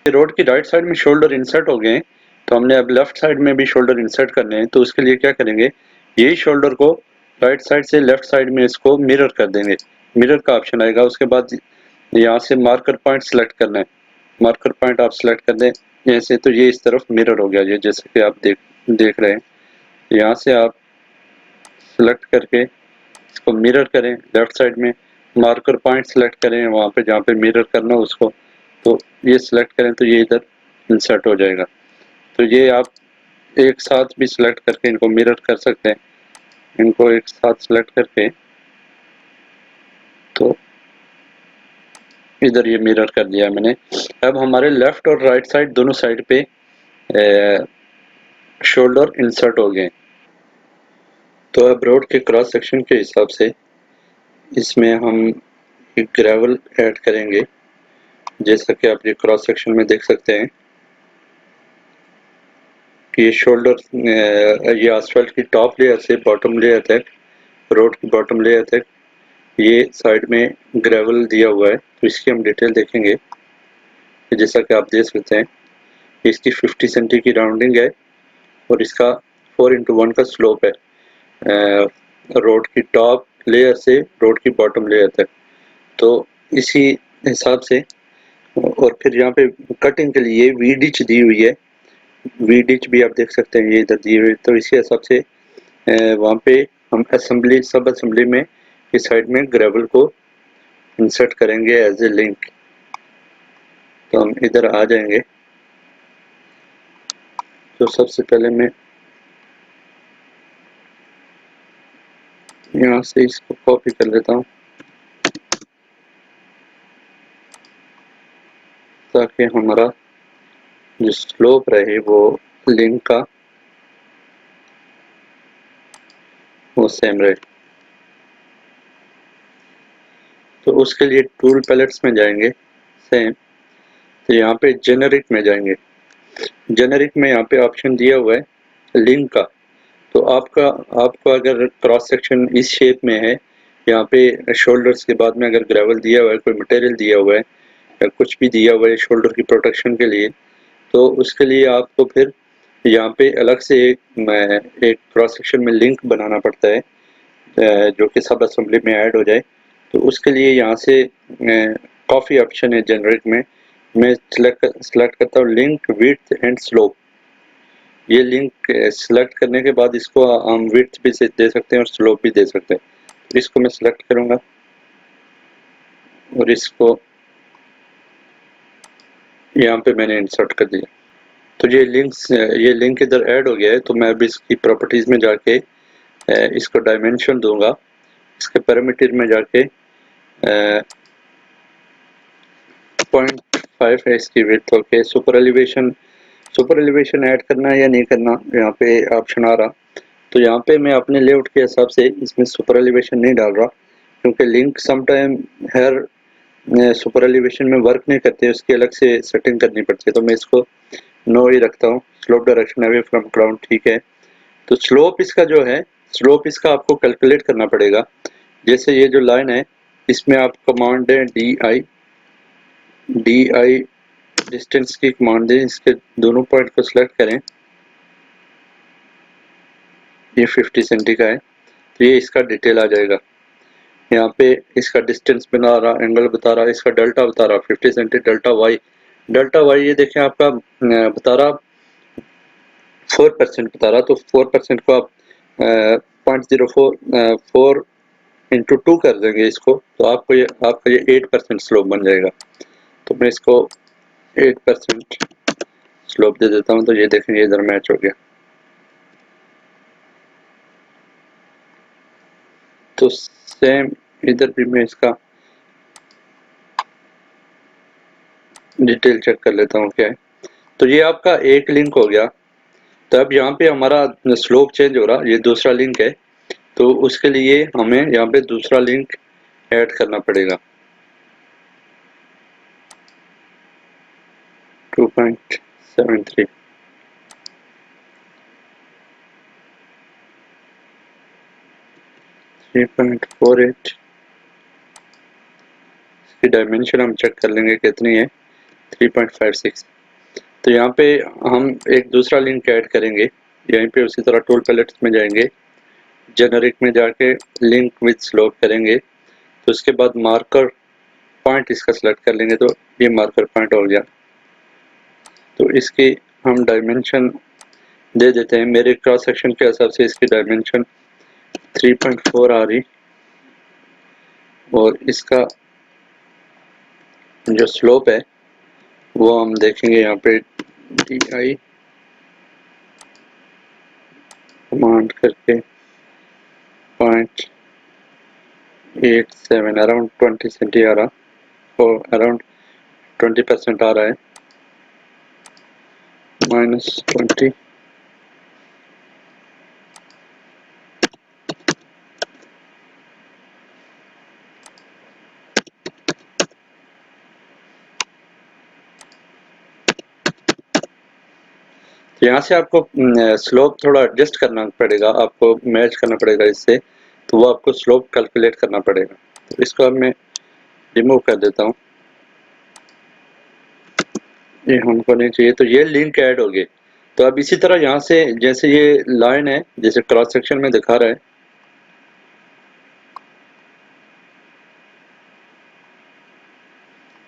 रोड की राइट साइड में शोल्डर इंसर्ट हो गए तो हमने अब लेफ्ट साइड में भी शोल्डर इंसर्ट करने हैं तो उसके लिए क्या करेंगे, यही शोल्डर को राइट साइड से लेफ्ट साइड में इसको मिरर कर देंगे। मिरर का ऑप्शन आएगा, उसके बाद यहाँ से मार्कर पॉइंट सिलेक्ट करना है। मार्कर पॉइंट आप सिलेक्ट कर दें जैसे, तो ये इस तरफ मिरर हो गया ये, जैसे कि आप देख रहे हैं। यहाँ से आप सिलेक्ट करके इसको मिरर करें, लेफ्ट साइड में मार्कर पॉइंट सिलेक्ट करें, वहाँ पे जहाँ पे मिरर करना उसको तो ये सिलेक्ट करें तो ये इधर इंसर्ट हो जाएगा। तो ये आप एक साथ भी सिलेक्ट करके इनको मिरर कर सकते हैं। इनको एक साथ सिलेक्ट करके तो इधर ये मिरर कर दिया मैंने। अब हमारे लेफ्ट और राइट साइड दोनों साइड पे शोल्डर इंसर्ट हो गए। तो अब रोड के क्रॉस सेक्शन के हिसाब से इसमें हम एक ग्रेवल ऐड करेंगे, जैसा कि आप ये क्रॉस सेक्शन में देख सकते हैं कि ये शोल्डर ये आसफल्ट की टॉप लेयर से बॉटम लेयर तक, रोड की बॉटम लेयर तक ये साइड में ग्रेवल दिया हुआ है। तो इसकी हम डिटेल देखेंगे। जैसा कि आप देख सकते हैं इसकी 50 सेंटी की राउंडिंग है और इसका 4:1 का स्लोप है रोड की टॉप लेयर से रोड की बॉटम लेयर तक। तो इसी हिसाब से और फिर यहाँ पे कटिंग के लिए वी डिच दी हुई है, वी डिच भी आप देख सकते हैं ये इधर दी हुई है। तो इसी हिसाब से वहाँ पे हम असेंबली सब असेंबली में इस साइड में ग्रेवल को इंसर्ट करेंगे एज ए लिंक। तो हम इधर आ जाएंगे। तो सबसे पहले मैं यहाँ से इसको कॉपी कर लेता हूँ ताकि हमारा जो स्लोप रहे वो लिंक का वो सेम रहे। तो उसके लिए टूल पैलेट्स में जाएंगे सेम, तो यहाँ पे जेनरिक में जाएंगे। जेनरिक में यहाँ पे ऑप्शन दिया हुआ है लिंक का। तो आपका अगर क्रॉस सेक्शन इस शेप में है, यहाँ पे शोल्डर्स के बाद में अगर ग्रेवल दिया हुआ है, कोई मटेरियल दिया हुआ है या कुछ भी दिया हुआ है शोल्डर की प्रोटेक्शन के लिए, तो उसके लिए आपको फिर यहाँ पे अलग से एक क्रॉस सेक्शन में लिंक बनाना पड़ता है जो कि सब असेंबली में ऐड हो जाए। तो उसके लिए यहाँ से काफ़ी ऑप्शन है जेनरिक में। मैं सिलेक्ट करता हूँ लिंक विड्थ एंड स्लोप। ये लिंक सिलेक्ट करने के बाद इसको हम विड्थ भी दे सकते हैं और स्लोप भी दे सकते हैं। तो इसको मैं सिलेक्ट करूँगा और इसको यहाँ पे मैंने इंसर्ट कर दिया। तो ये लिंक इधर ऐड हो गया है। तो मैं अभी इसकी प्रॉपर्टीज़ में जाके इसको डायमेंशन दूंगा। इसके पैरामीटर में जाके 0.5 है इसकी width. Okay, super elevation add करना है या नहीं करना, यहाँ पे ऑप्शन आ रहा। तो यहाँ पे मैं अपने लेआउट के हिसाब से इसमें सुपर एलिवेशन नहीं डाल रहा, क्योंकि लिंक समटाइम हर सुपर एलिवेशन में वर्क नहीं करते, उसकी अलग से सेटिंग करनी पड़ती है। तो मैं इसको नो ही रखता हूँ। Slope direction away from ground ठीक है। तो स्लोप इसका जो है, स्लोप इसका आपको कैलकुलेट करना पड़ेगा। जैसे ये जो लाइन है इसमें आप कमांड है डी आई डिस्टेंस की कमांड दें, इसके दोनों पॉइंट को सिलेक्ट करें। ये 50 सेंटी का है तो ये इसका डिटेल आ जाएगा। यहाँ पे इसका डिस्टेंस बता रहा, एंगल बता रहा, इसका डेल्टा बता रहा 50 सेंटी। डेल्टा वाई ये देखें आपका बता रहा 4% बता रहा। तो 4% को आप 0.04 इंटू 2 कर देंगे इसको, तो आपका ये 8% स्लोप बन जाएगा। तो मैं इसको 8% स्लोप दे देता हूँ। तो ये देखेंगे इधर मैच हो गया। तो सेम इधर भी मैं इसका डिटेल चेक कर लेता हूँ क्या है। तो ये आपका एक लिंक हो गया। तो अब यहाँ पे हमारा स्लोप चेंज हो रहा, ये दूसरा लिंक है, तो उसके लिए हमें यहाँ पे दूसरा लिंक ऐड करना पड़ेगा। 2.73 3.48 इसकी डायमेंशन हम चेक कर लेंगे कितनी है, 3.56। तो यहाँ पे हम एक दूसरा लिंक ऐड करेंगे। यहीं पे उसी तरह टूल पैलेट्स में जाएंगे, जेनरिक में जाके लिंक विद स्लोप करेंगे, तो उसके बाद मार्कर पॉइंट इसका सेलेक्ट कर लेंगे, तो ये मार्कर पॉइंट हो गया। तो इसकी हम डायमेंशन दे देते हैं, मेरे क्रॉस सेक्शन के हिसाब से इसकी डायमेंशन 3.4 आ रही, और इसका जो स्लोप है वो हम देखेंगे यहाँ पे DI कमांड करके 0.87 अराउंड 20 सेंटी आ रहा, और अराउंड 20% आ रहा है, -20। तो यहाँ से आपको स्लोप थोड़ा एडजस्ट करना पड़ेगा, आपको मैच करना पड़ेगा इससे, तो वो आपको स्लोप कैलकुलेट करना पड़ेगा। तो इसको अब मैं रिमूव कर देता हूँ, ये हमको नहीं चाहिए। तो ये लिंक ऐड हो गए। तो अब इसी तरह यहाँ से जैसे ये लाइन है, जैसे क्रॉस सेक्शन में दिखा रहा है,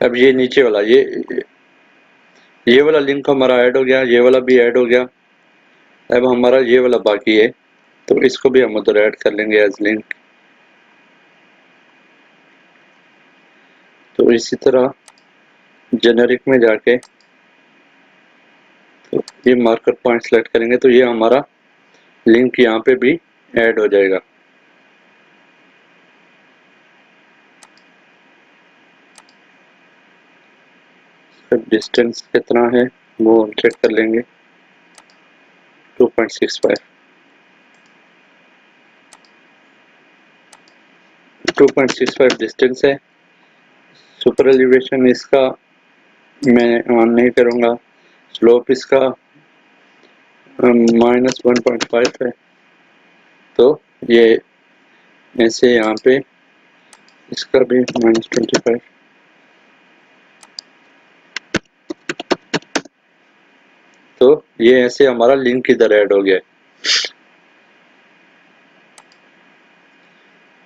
अब ये नीचे वाला ये वाला लिंक हमारा ऐड हो गया, ये वाला भी ऐड हो गया। अब हमारा ये वाला बाकी है, तो इसको भी हम उधर ऐड कर लेंगे एज लिंक। तो इसी तरह जेनरिक में जाके तो ये मार्कर पॉइंट सेलेक्ट करेंगे, तो ये हमारा लिंक यहाँ पे भी ऐड हो जाएगा। डिस्टेंस कितना है वो हम चेक कर लेंगे, 2.65 2.65 डिस्टेंस है। सुपर एलिवेशन इसका मैं ऑन नहीं करूँगा, स्लोप इसका -1.5 है। तो ये ऐसे यहाँ पे इसका भी -25। तो ये ऐसे हमारा लिंक इधर ऐड हो गया है।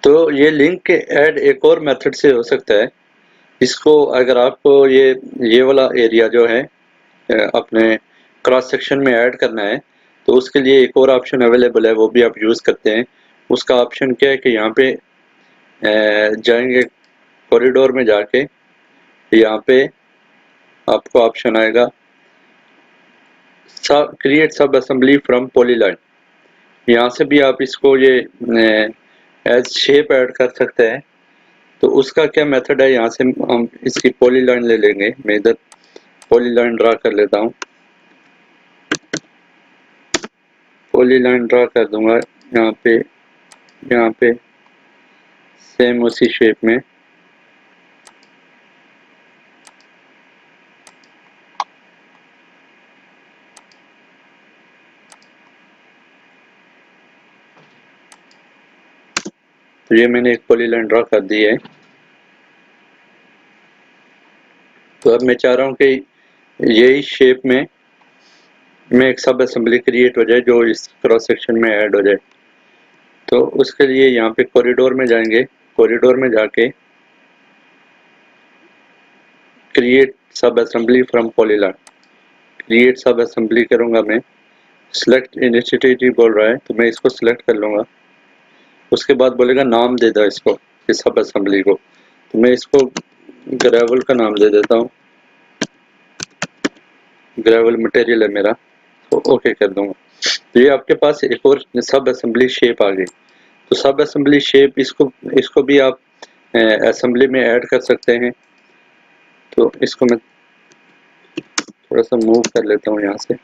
तो ये लिंक ऐड एक और मेथड से हो सकता है। इसको अगर आपको ये वाला एरिया जो है अपने क्रॉस सेक्शन में ऐड करना है, तो उसके लिए एक और ऑप्शन अवेलेबल है, वो भी आप यूज़ करते हैं। उसका ऑप्शन क्या है कि यहाँ पे जाएंगे कॉरिडोर में जाके, यहाँ पे आपको ऑप्शन आएगा क्रिएट सब असेंबली फ्रॉम पॉलीलाइन। यहाँ से भी आप इसको ये एज शेप ऐड कर सकते हैं। तो उसका क्या मेथड है, यहाँ से हम इसकी पॉलीलाइन ले लेंगे। मैं इधर पॉलीलाइन ड्रा कर लेता हूँ, पॉलीलाइन ड्रा कर दूंगा यहाँ पे सेम उसी शेप में। तो ये मैंने एक पॉलीलाइन ड्रा कर दी है। तो अब मैं चाह रहा हूँ कि यही शेप में एक सब असेंबली क्रिएट हो जाए जो इस क्रॉस सेक्शन में ऐड हो जाए। तो उसके लिए यहाँ पे कॉरिडोर में जाएंगे, कॉरिडोर में जाके क्रिएट सब असेंबली फ्रॉम पॉलीलाइन, क्रिएट सब असेंबली करूँगा मैं। सिलेक्ट इनिशिएटिव बोल रहा है, तो मैं इसको सिलेक्ट कर लूँगा। उसके बाद बोलेगा नाम दे दो इसको, इस सब असेंबली को। तो मैं इसको ग्रेवल का नाम दे देता हूँ, ग्रेवल मटेरियल है मेरा, तो ओके कर दूंगा। तो ये आपके पास एक और सब असेंबली शेप आ गई। तो सब असेंबली शेप इसको भी आप असेंबली में ऐड कर सकते हैं। तो इसको मैं थोड़ा सा मूव कर लेता हूँ यहाँ से।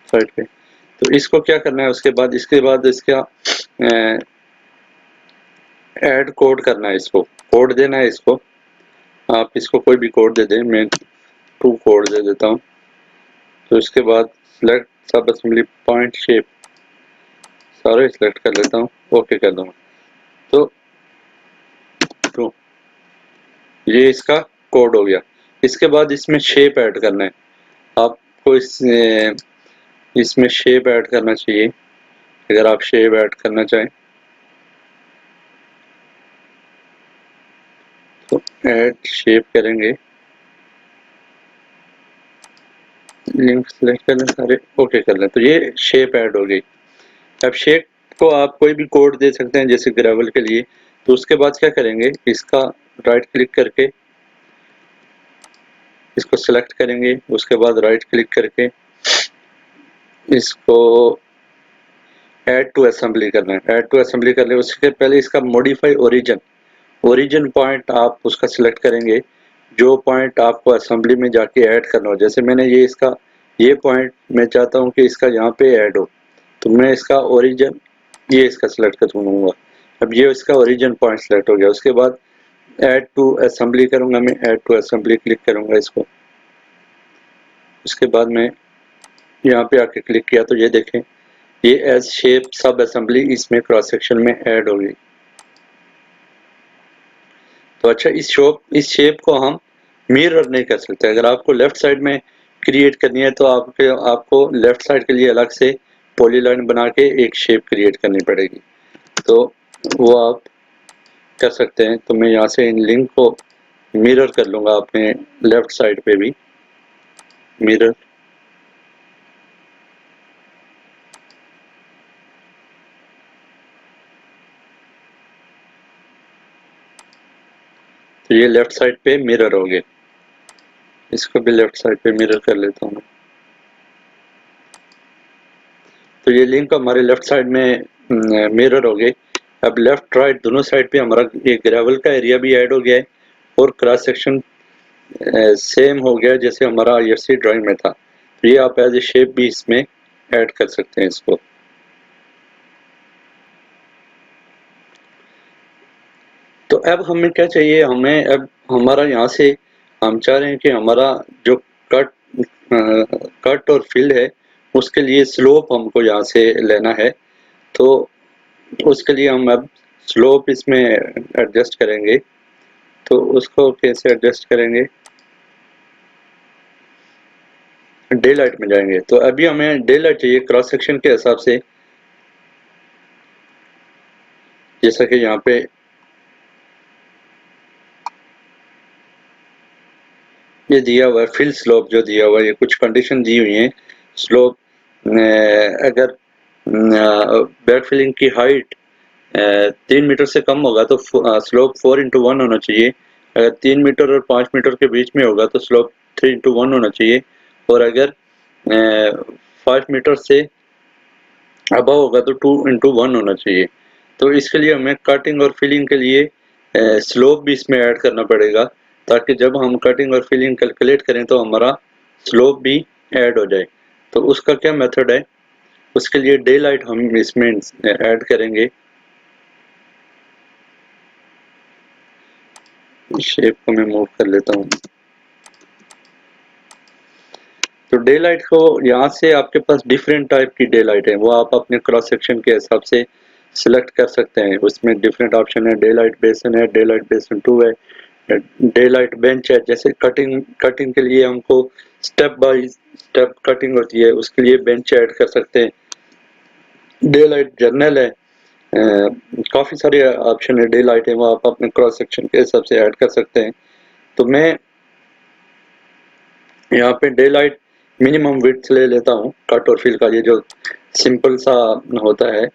साइड पे तो इसको क्या करना है, उसके बाद इसका ऐड कोड करना है, इसको कोड देना है। इसको आप इसको कोई भी कोड दे दें, मैं 2 कोड दे देता हूँ। तो इसके बाद सिलेक्ट सब असेंबली पॉइंट शेप सारे सिलेक्ट कर लेता हूँ, ओके कर दूंगा। तो ये इसका कोड हो गया। इसके बाद इसमें शेप ऐड करना है आपको। इसमें शेप ऐड करना चाहिए, अगर आप शेप ऐड करना चाहें तो ऐड शेप करेंगे, लिंक सेलेक्ट कर लें सारे, ओके कर लें। तो ये शेप ऐड हो गई। अब शेप को आप कोई भी कोड दे सकते हैं, जैसे ग्रेवल के लिए। तो उसके बाद क्या करेंगे, इसका राइट क्लिक करके इसको सिलेक्ट करेंगे, उसके बाद राइट क्लिक करके इसको ऐड टू असेंबली करना है। ऐड टू असेंबली कर ले, उसके पहले इसका मॉडिफाई ओरिजिन पॉइंट आप उसका सिलेक्ट करेंगे, जो पॉइंट आपको असेंबली में जाके ऐड करना हो। जैसे मैंने ये पॉइंट मैं चाहता हूँ कि इसका यहाँ पे ऐड हो, तो मैं इसका ओरिजिन ये इसका सिलेक्ट कर दूंगा। अब ये इसका ओरिजिन पॉइंट सिलेक्ट हो गया। उसके बाद ऐड टू असेंबली करूंगा, मैं ऐड टू असेंबली क्लिक करूंगा इसको। उसके बाद मैं यहाँ पे आके क्लिक किया तो ये देखें, ये एज शेप सब असेंबली इसमें क्रॉस सेक्शन में ऐड हो गई। तो अच्छा, इस शेप को हम मिरर नहीं कर सकते। अगर आपको लेफ्ट साइड में क्रिएट करनी है तो आपको लेफ्ट साइड के लिए अलग से पॉलीलाइन बना के एक शेप क्रिएट करनी पड़ेगी। तो वो आप कर सकते हैं। तो मैं यहाँ से इन लिंक को मिरर कर लूंगा अपने लेफ्ट साइड पे भी, मिरर। तो ये लेफ्ट साइड पे मिरर हो गए। इसको भी लेफ्ट साइड पे मिरर कर लेता हूँ। तो ये लिंक हमारे लेफ्ट साइड में मिरर हो गए। अब लेफ्ट राइट दोनों साइड पे हमारा एक ग्रेवल का एरिया भी ऐड हो गया है और क्रॉस सेक्शन सेम हो गया जैसे हमारा आईएफसी ड्राइंग में था। तो ये आप एज ए शेप भी इसमें ऐड कर सकते हैं इसको। तो अब हमें क्या चाहिए, हमें अब हमारा यहाँ से हम चाह रहे हैं कि हमारा जो कट कट और फिल है उसके लिए स्लोप हमको यहाँ से लेना है। तो उसके लिए हम अब स्लोप इसमें एडजस्ट करेंगे। तो उसको कैसे एडजस्ट करेंगे, डे लाइट में जाएंगे। तो अभी हमें डे लाइट चाहिए क्रॉस सेक्शन के हिसाब से, जैसा कि यहाँ पे ये दिया हुआ है फिल स्लोप, जो दिया हुआ है ये कुछ कंडीशन दी हुई है। स्लोप अगर बेड फिलिंग की हाइट 3 मीटर से कम होगा तो स्लोप 4:1 होना चाहिए। अगर 3 मीटर और 5 मीटर के बीच में होगा तो स्लोप 3:1 होना चाहिए। और अगर 5 मीटर से अब होगा तो 2:1 होना चाहिए। तो इसके लिए हमें कटिंग और फिलिंग के लिए स्लोप भी इसमें ऐड करना पड़ेगा, ताकि जब हम कटिंग और फिलिंग कैलकुलेट करें तो हमारा स्लोप भी ऐड हो जाए। तो उसका क्या मेथड है, उसके लिए डे लाइट हम इसमें ऐड करेंगे। शेप को मैं मूव कर लेता हूँ। तो डे लाइट को यहाँ से आपके पास डिफरेंट टाइप की डे लाइट है, वो आप अपने क्रॉस सेक्शन के हिसाब से सिलेक्ट कर सकते हैं। उसमें डिफरेंट ऑप्शन है, डे लाइट बेसन है, डे लाइट बेसन 2 है, डे लाइट बेंच है। जैसे कटिंग के लिए हमको स्टेप बाय स्टेप कटिंग होती है, उसके लिए बेंच ऐड कर सकते हैं। डे लाइट जर्नल है, काफ़ी सारे ऑप्शन है डे लाइट है, वो आप अपने क्रॉस सेक्शन के हिसाब से ऐड कर सकते हैं। तो मैं यहाँ पे डे लाइट मिनिमम विड्थ ले लेता हूँ कट और फिल का, ये जो सिंपल सा होता है।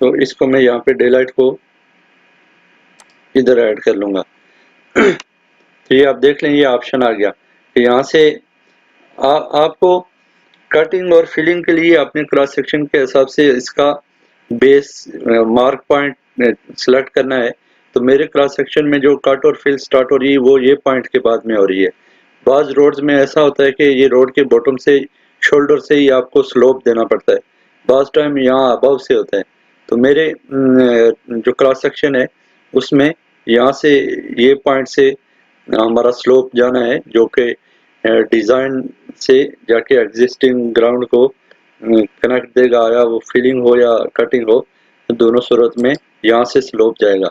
तो इसको मैं यहाँ पे डे लाइट को इधर ऐड कर लूँगा। तो ये आप देख लें, ये ऑप्शन आ गया कि यहाँ से आपको कटिंग और फिलिंग के लिए अपने क्रॉस सेक्शन के हिसाब से इसका बेस मार्क पॉइंट सिलेक्ट करना है तो मेरे क्रॉस सेक्शन में जो कट और फिल स्टार्ट हो रही है वो ये पॉइंट के बाद में हो रही है। बाज रोड्स में ऐसा होता है कि ये रोड के बॉटम से शोल्डर से ही आपको स्लोप देना पड़ता है, बाज टाइम यहाँ अबव से होता है। तो मेरे जो क्रॉस सेक्शन है उसमें यहाँ से ये पॉइंट से हमारा स्लोप जाना है जो कि डिज़ाइन से जाके एग्जिस्टिंग ग्राउंड को कनेक्ट देगा, या वो फिलिंग हो या कटिंग हो, तो दोनों सूरत में यहाँ से स्लोप जाएगा।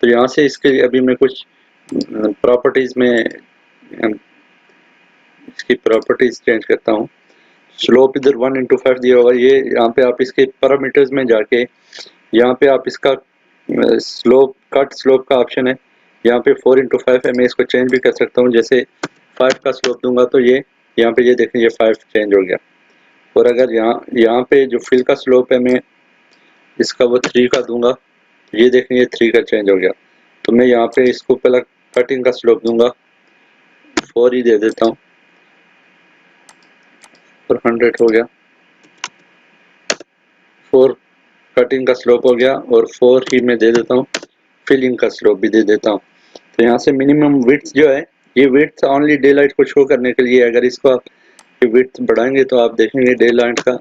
तो यहाँ से इसके लिए अभी मैं कुछ प्रॉपर्टीज़ में इसकी प्रॉपर्टीज़ चेंज करता हूँ। स्लोप इधर 1/5 दिया होगा, ये यहाँ पे आप इसके पैरामीटर्स में जाके यहाँ पे आप इसका स्लोप कट स्लोप का ऑप्शन है, यहाँ पे 4/5 है। मैं इसको चेंज भी कर सकता हूँ, जैसे 5 का स्लोप दूंगा तो ये यहाँ पे ये देखें ये 5 चेंज हो गया। और अगर यहाँ पे जो फिल का स्लोप है मैं इसका वो 3 का दूंगा, ये देखें ये 3 का चेंज हो गया। तो मैं यहाँ पे इसको पहला कटिंग का स्लोप दूंगा, 4 ही दे देता हूँ, 400 हो गया, 4 कटिंग का स्लोप हो गया और 4 ही मैं दे देता हूँ, फिलिंग का स्लोप भी दे देता हूँ। तो यहाँ से मिनिमम विड्थ जो है, ये विड्थ ओनली डे लाइट को शो करने के लिए, अगर इसको आप विड्थ बढ़ाएंगे तो आप देखेंगे डे लाइट का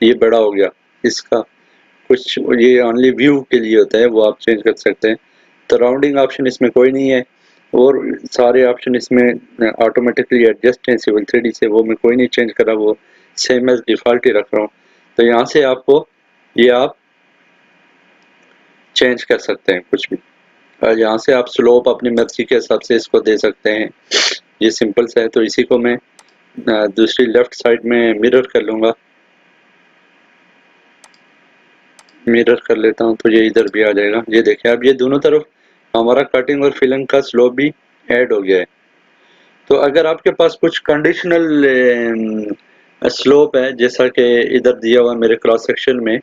ये बड़ा हो गया, इसका कुछ ये ओनली व्यू के लिए होता है, वो आप चेंज कर सकते हैं। तो राउंडिंग ऑप्शन इसमें कोई नहीं है और सारे ऑप्शन इसमें ऑटोमेटिकली एडजस्ट हैं सिविल 3D से, वो मैं कोई नहीं चेंज कर रहा, वो सेम एज डिफ़ॉल्ट ही रख रहा हूँ। तो यहाँ से आपको ये आप चेंज कर सकते हैं कुछ भी, और यहाँ से आप स्लोप अपनी मर्जी के हिसाब से इसको दे सकते हैं। ये सिंपल सा है। तो इसी को मैं दूसरी लेफ्ट साइड में मिरर कर लूँगा, मिरर कर लेता हूँ तो ये इधर भी आ जाएगा। ये देखिए अब ये दोनों तरफ हमारा कटिंग और फिलिंग का स्लोप भी ऐड हो गया है। तो अगर आपके पास कुछ कंडीशनल स्लोप है जैसा कि इधर दिया हुआ मेरे क्रॉस सेक्शन में,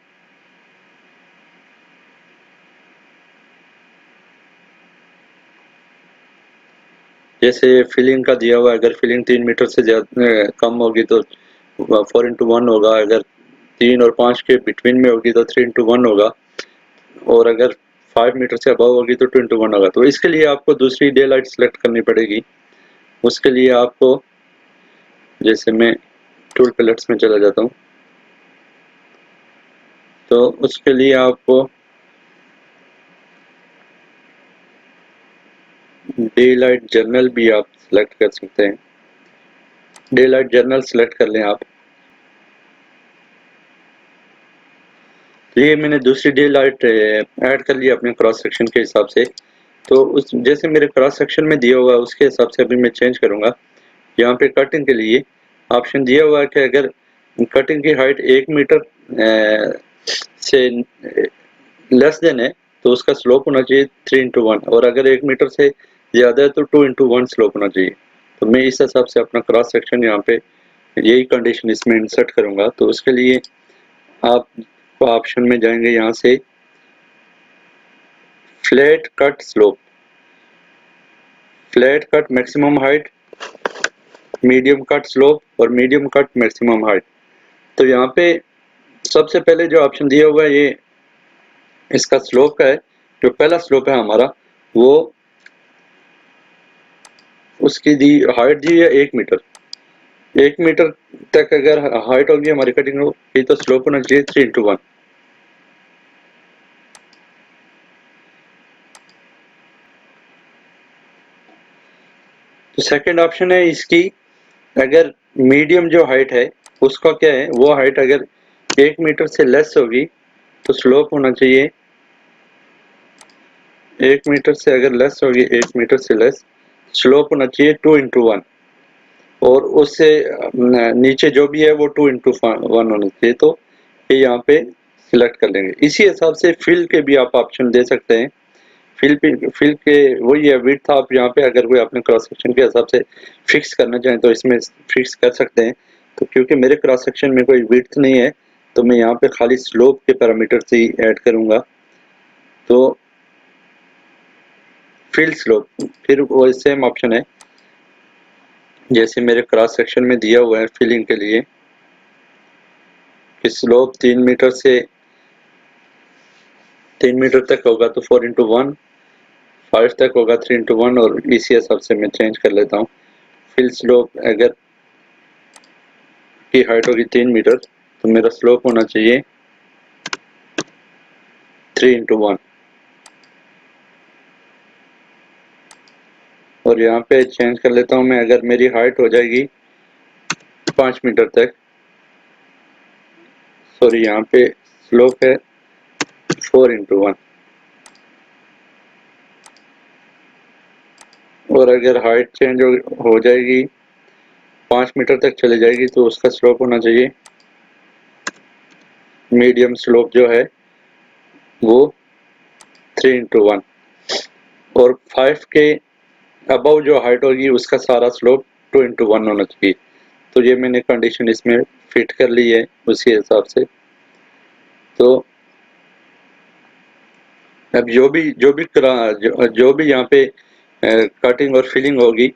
जैसे फिलिंग का दिया हुआ, अगर फिलिंग 3 मीटर से ज्यादा कम होगी तो 4/1 होगा, अगर 3 और 5 के बिटवीन में होगी तो 3/1 होगा, और अगर 5 मीटर से अबव होगी तो 2/1 होगा। तो इसके लिए आपको दूसरी डे लाइट सेलेक्ट करनी पड़ेगी। उसके लिए आपको, जैसे मैं टूल पैलेट्स में चला जाता हूँ, तो उसके लिए आपको डे लाइट जर्नल भी आप सेलेक्ट कर सकते हैं। डे लाइट जर्नल सेलेक्ट कर लें आप। तो ये मैंने दूसरी डे लाइट ऐड कर लिया अपने क्रॉस सेक्शन के हिसाब से। तो उस जैसे मेरे क्रॉस सेक्शन में दिया हुआ है उसके हिसाब से अभी मैं चेंज करूँगा। यहाँ पे कटिंग के लिए ऑप्शन दिया हुआ है कि अगर कटिंग की हाइट 1 मीटर से लेस देन है तो उसका स्लोप होना चाहिए 3/1, और अगर 1 मीटर से ज़्यादा है तो 2/1 स्लोप होना चाहिए। तो मैं इस हिसाब से अपना क्रॉस सेक्शन यहाँ पे यही कंडीशन इसमें इंसर्ट करूँगा। तो उसके लिए आप ऑप्शन में जाएंगे, यहाँ से flat cut slope, flat cut maximum height, medium cut slope और मीडियम कट मैक्सिमम हाइट। तो यहाँ पे सबसे पहले जो ऑप्शन दिया हुआ है ये इसका स्लोप का है। जो पहला स्लोप है हमारा वो उसकी दी हाइट दी है 1 मीटर, 1 मीटर तक अगर हाइट होगी हमारी कटिंग होगी तो स्लोप होना चाहिए 3/1। तो सेकंड ऑप्शन है इसकी, अगर मीडियम जो हाइट है उसका क्या है, वो हाइट अगर 1 मीटर से लेस होगी तो स्लोप होना चाहिए 1 मीटर से अगर लेस होगी 1 मीटर से लेस स्लोप होना चाहिए 2/1, और उससे नीचे जो भी है वो 2/1 होना चाहिए। तो ये यहाँ पे सिलेक्ट कर लेंगे। इसी हिसाब से फिल के भी आप ऑप्शन दे सकते हैं। फिल के वही है विड्थ, आप यहाँ पे अगर कोई अपने क्रॉस सेक्शन के हिसाब से फिक्स करना चाहें तो इसमें फिक्स कर सकते हैं। तो क्योंकि मेरे क्रॉस सेक्शन में कोई विड्थ नहीं है तो मैं यहाँ पे खाली स्लोप के पैरामीटर से ही ऐड करूँगा। तो फिल स्लोप फिर वो सेम ऑप्शन है जैसे मेरे क्रॉस सेक्शन में दिया हुआ है फिलिंग के लिए कि स्लोप 3 मीटर से 3 मीटर तक होगा तो 4×1, 5 तक होगा 3×1, और इसी हिसाब से मैं चेंज कर लेता हूँ। फिल स्लोप अगर की हाइट होगी 3 मीटर तो मेरा स्लोप होना चाहिए 3×1, और यहाँ पे चेंज कर लेता हूँ मैं। अगर मेरी हाइट हो जाएगी 5 मीटर तक, सॉरी यहाँ पे स्लोप है 4×1, और अगर हाइट चेंज हो जाएगी 5 मीटर तक चली जाएगी तो उसका स्लोप होना चाहिए, मीडियम स्लोप जो है वो 3×1, और 5 के अबव जो हाइट होगी उसका सारा स्लोप 2×1 होना चाहिए। तो ये मैंने कंडीशन इसमें फिट कर ली है उसी हिसाब से। तो अब जो भी यहाँ पे कटिंग और फिलिंग होगी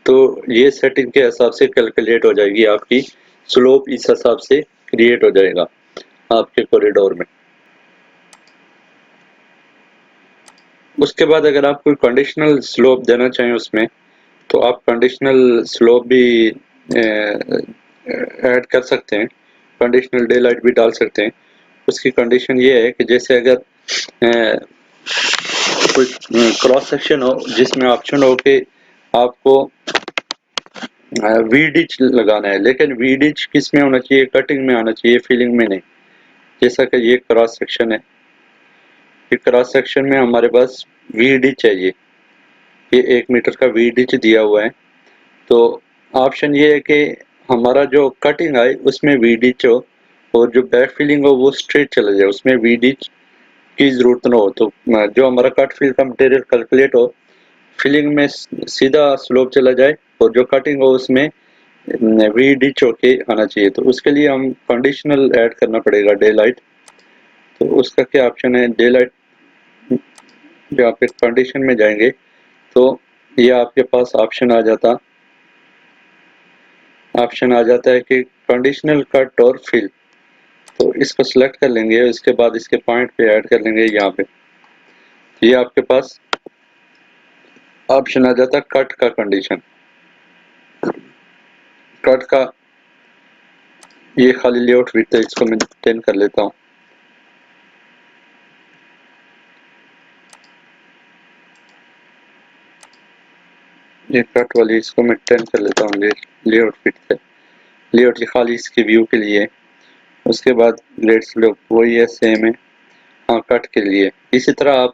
तो ये सेटिंग के हिसाब से कैलकुलेट हो जाएगी, आपकी स्लोप इस हिसाब से क्रिएट हो जाएगा आपके कॉरिडोर में। उसके बाद अगर आप कोई कंडीशनल स्लोप देना चाहें उसमें, तो आप कंडीशनल स्लोप भी ऐड कर सकते हैं, कंडीशनल डे लाइट भी डाल सकते हैं। उसकी कंडीशन ये है कि जैसे अगर कोई क्रॉस सेक्शन हो जिसमें ऑप्शन हो कि आपको वी डिच लगाना है, लेकिन वी डिच किस में होना चाहिए, कटिंग में आना चाहिए, फिलिंग में नहीं। जैसा कि ये क्रॉस सेक्शन है, ये क्रॉस सेक्शन में हमारे पास वी डिच है, ये 1 मीटर का वी डिच दिया हुआ है। तो ऑप्शन ये है कि हमारा जो कटिंग है उसमें वी डिच हो, और जो बैक फिलिंग हो वो स्ट्रेट चला जाए, उसमें वी डिच की जरूरत ना हो। तो जो हमारा कट फिल का मटेरियल कैलकुलेट हो, फिलिंग में सीधा स्लोप चला जाए, और जो कटिंग हो उसमें वी डिच होके आना चाहिए। तो उसके लिए हम कंडीशनल ऐड करना पड़ेगा डे लाइट। तो उसका क्या ऑप्शन है, डे लाइट जो आप कंडीशन में जाएंगे तो ये आपके पास ऑप्शन आ जाता है कि कंडीशनल कट और फिल। तो इसको सिलेक्ट कर लेंगे, इसके बाद इसके पॉइंट पे ऐड कर लेंगे यहाँ पे। ये आपके पास ऑप्शन आ जाता है कट का कंडीशन। कट का ये खाली लेआउट विड्थ है, इसको मैं 10 कर लेता हूँ। ये कट वाली इसको मैं 10 कर लेता हूँ, लेआउट विड्थ है, लेआउट खाली इसके व्यू के लिए। उसके बाद ग्रेड स्लोप वही है, सेम है, हाँ कट के लिए। इसी तरह आप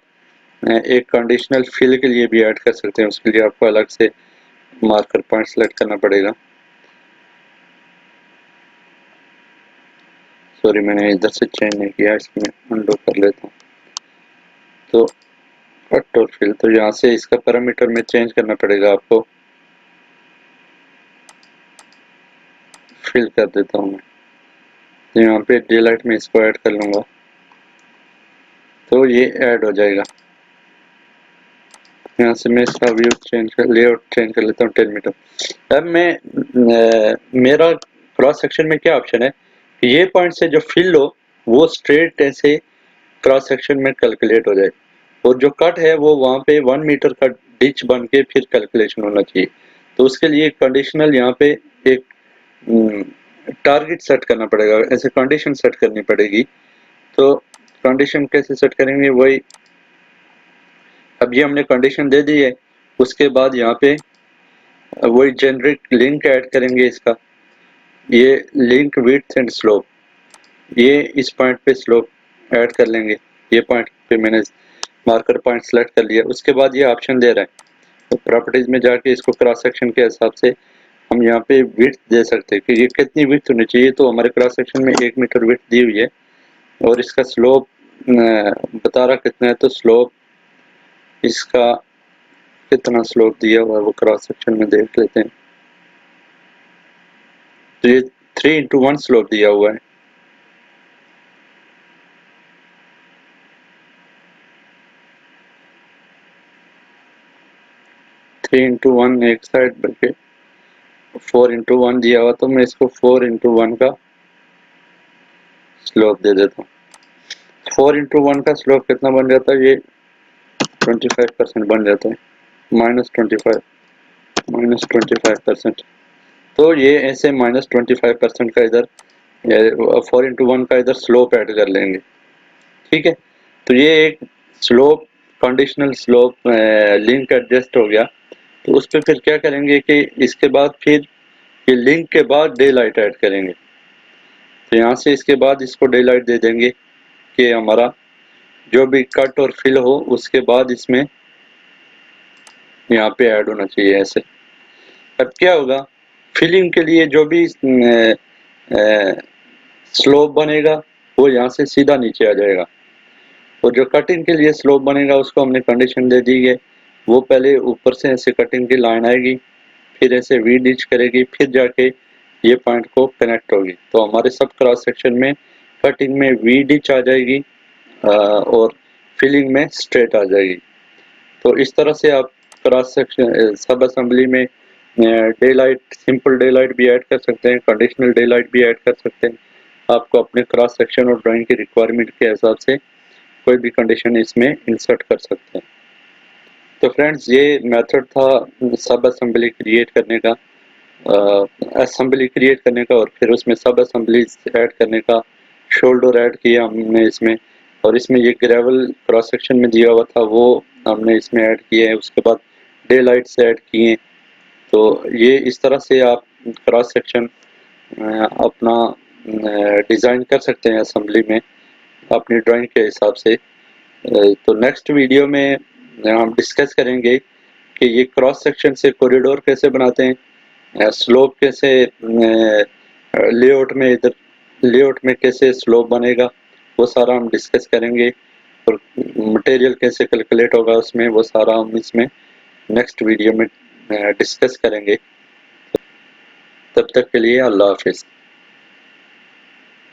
एक कंडीशनल फिल के लिए भी ऐड कर सकते हैं, उसके लिए आपको अलग से मार्कर पॉइंट सेलेक्ट करना पड़ेगा। सॉरी मैंने इधर से चेंज नहीं किया, इसमें अनडू कर लेता हूँ। तो कट और फिल, तो यहाँ से इसका पैरामीटर में चेंज करना पड़ेगा आपको, फिल कर देता हूँ मैं। तो यहाँ पे डे लाइट में इसको ऐड कर लूँगा तो ये ऐड हो जाएगा। यहाँ से मैं इसका व्यू चेंज कर, लेआउट चेंज कर लेता हूँ 10 मीटर। अब मैं मेरा क्रॉस सेक्शन में क्या ऑप्शन है कि ये पॉइंट से जो फिल हो वो स्ट्रेट ऐसे क्रॉस सेक्शन में कैलकुलेट हो जाए, और जो कट है वो वहाँ पे 1 मीटर का डिच बन के फिर कैलकुलेशन होना चाहिए। तो उसके लिए कंडीशनल यहाँ पे एक टारगेट सेट करना पड़ेगा, ऐसे कंडीशन सेट करनी पड़ेगी। तो कंडीशन कैसे सेट करेंगे, वही अब ये हमने कंडीशन दे दी है। उसके बाद यहाँ पे वही जेनरिक लिंक ऐड करेंगे इसका, ये लिंक विड्थ एंड स्लोप, ये इस पॉइंट पे स्लोप ऐड कर लेंगे। ये पॉइंट पे मैंने मार्कर पॉइंट सेलेक्ट कर लिया। उसके बाद ये ऑप्शन दे रहा है, तो प्रॉपर्टीज में जाके इसको क्रॉस सेक्शन के हिसाब से हम यहाँ पे विड्थ दे सकते हैं कि ये कितनी विड्थ होनी चाहिए। तो हमारे क्रॉस सेक्शन में 1 मीटर विड्थ दी हुई है, और इसका स्लोप बता रहा कितना है। तो स्लोप इसका कितना स्लोप दिया हुआ है वो क्रॉस सेक्शन में देख लेते हैं। तो ये 3×1 स्लोप दिया हुआ है। थ्री इंटू वन एक साइड बल्कि 4×1 दिया हुआ, तो मैं इसको 4×1 का स्लोप दे देता हूँ। 4 इंटू 1 का स्लोप कितना बन जाता है, ये 25% बन जाता है, -25%। तो ये ऐसे -25% का इधर 4 इंटू 1 का इधर स्लोप ऐड कर लेंगे। ठीक है, तो ये एक slope, conditional slope link adjust हो गया। तो उस पर फिर क्या करेंगे कि इसके बाद फिर ये लिंक के बाद डे लाइट ऐड करेंगे। तो यहाँ से इसके बाद इसको डे लाइट दे देंगे कि हमारा जो भी कट और फिल हो उसके बाद इसमें यहाँ पे ऐड होना चाहिए ऐसे। अब क्या होगा, फिलिंग के लिए जो भी स्लोप बनेगा वो यहाँ से सीधा नीचे आ जाएगा, और जो कटिंग के लिए स्लोप बनेगा उसको हमने कंडीशन दे दी है, वो पहले ऊपर से ऐसे कटिंग की लाइन आएगी, फिर ऐसे वी डिच करेगी, फिर जाके ये पॉइंट को कनेक्ट होगी। तो हमारे सब क्रॉस सेक्शन में कटिंग में वी डिच आ जाएगी और फिलिंग में स्ट्रेट आ जाएगी। तो इस तरह से आप क्रॉस सेक्शन सब असेंबली में day light, simple day light भी ऐड कर सकते हैं, कंडीशनल डे लाइट भी ऐड कर सकते हैं। आपको अपने क्रॉस सेक्शन और ड्राइंग की रिक्वायरमेंट के हिसाब से कोई भी कंडीशन इसमें इंसर्ट कर सकते हैं। तो फ्रेंड्स, ये मेथड था सब असेंबली क्रिएट करने का, असेंबली क्रिएट करने का, और फिर उसमें सब असेंबलीज ऐड करने का। शोल्डर ऐड किया हमने इसमें, और इसमें ये ग्रेवल क्रॉस सेक्शन में दिया हुआ था वो हमने इसमें ऐड किए हैं। उसके बाद डे लाइट्स ऐड किए। तो ये इस तरह से आप क्रॉस सेक्शन अपना डिज़ाइन कर सकते हैं असेंबली में अपनी ड्राइंग के हिसाब से। तो नेक्स्ट वीडियो में हम डिस्कस करेंगे कि ये क्रॉस सेक्शन से कॉरिडोर कैसे बनाते हैं, स्लोप कैसे लेआउट में, इधर लेआउट में कैसे स्लोप बनेगा वो सारा हम डिस्कस करेंगे, और मटेरियल कैसे कैलकुलेट होगा उसमें, वो सारा हम इसमें नेक्स्ट वीडियो में डिस्कस करेंगे। तब तक के लिए अल्लाह हाफिज़।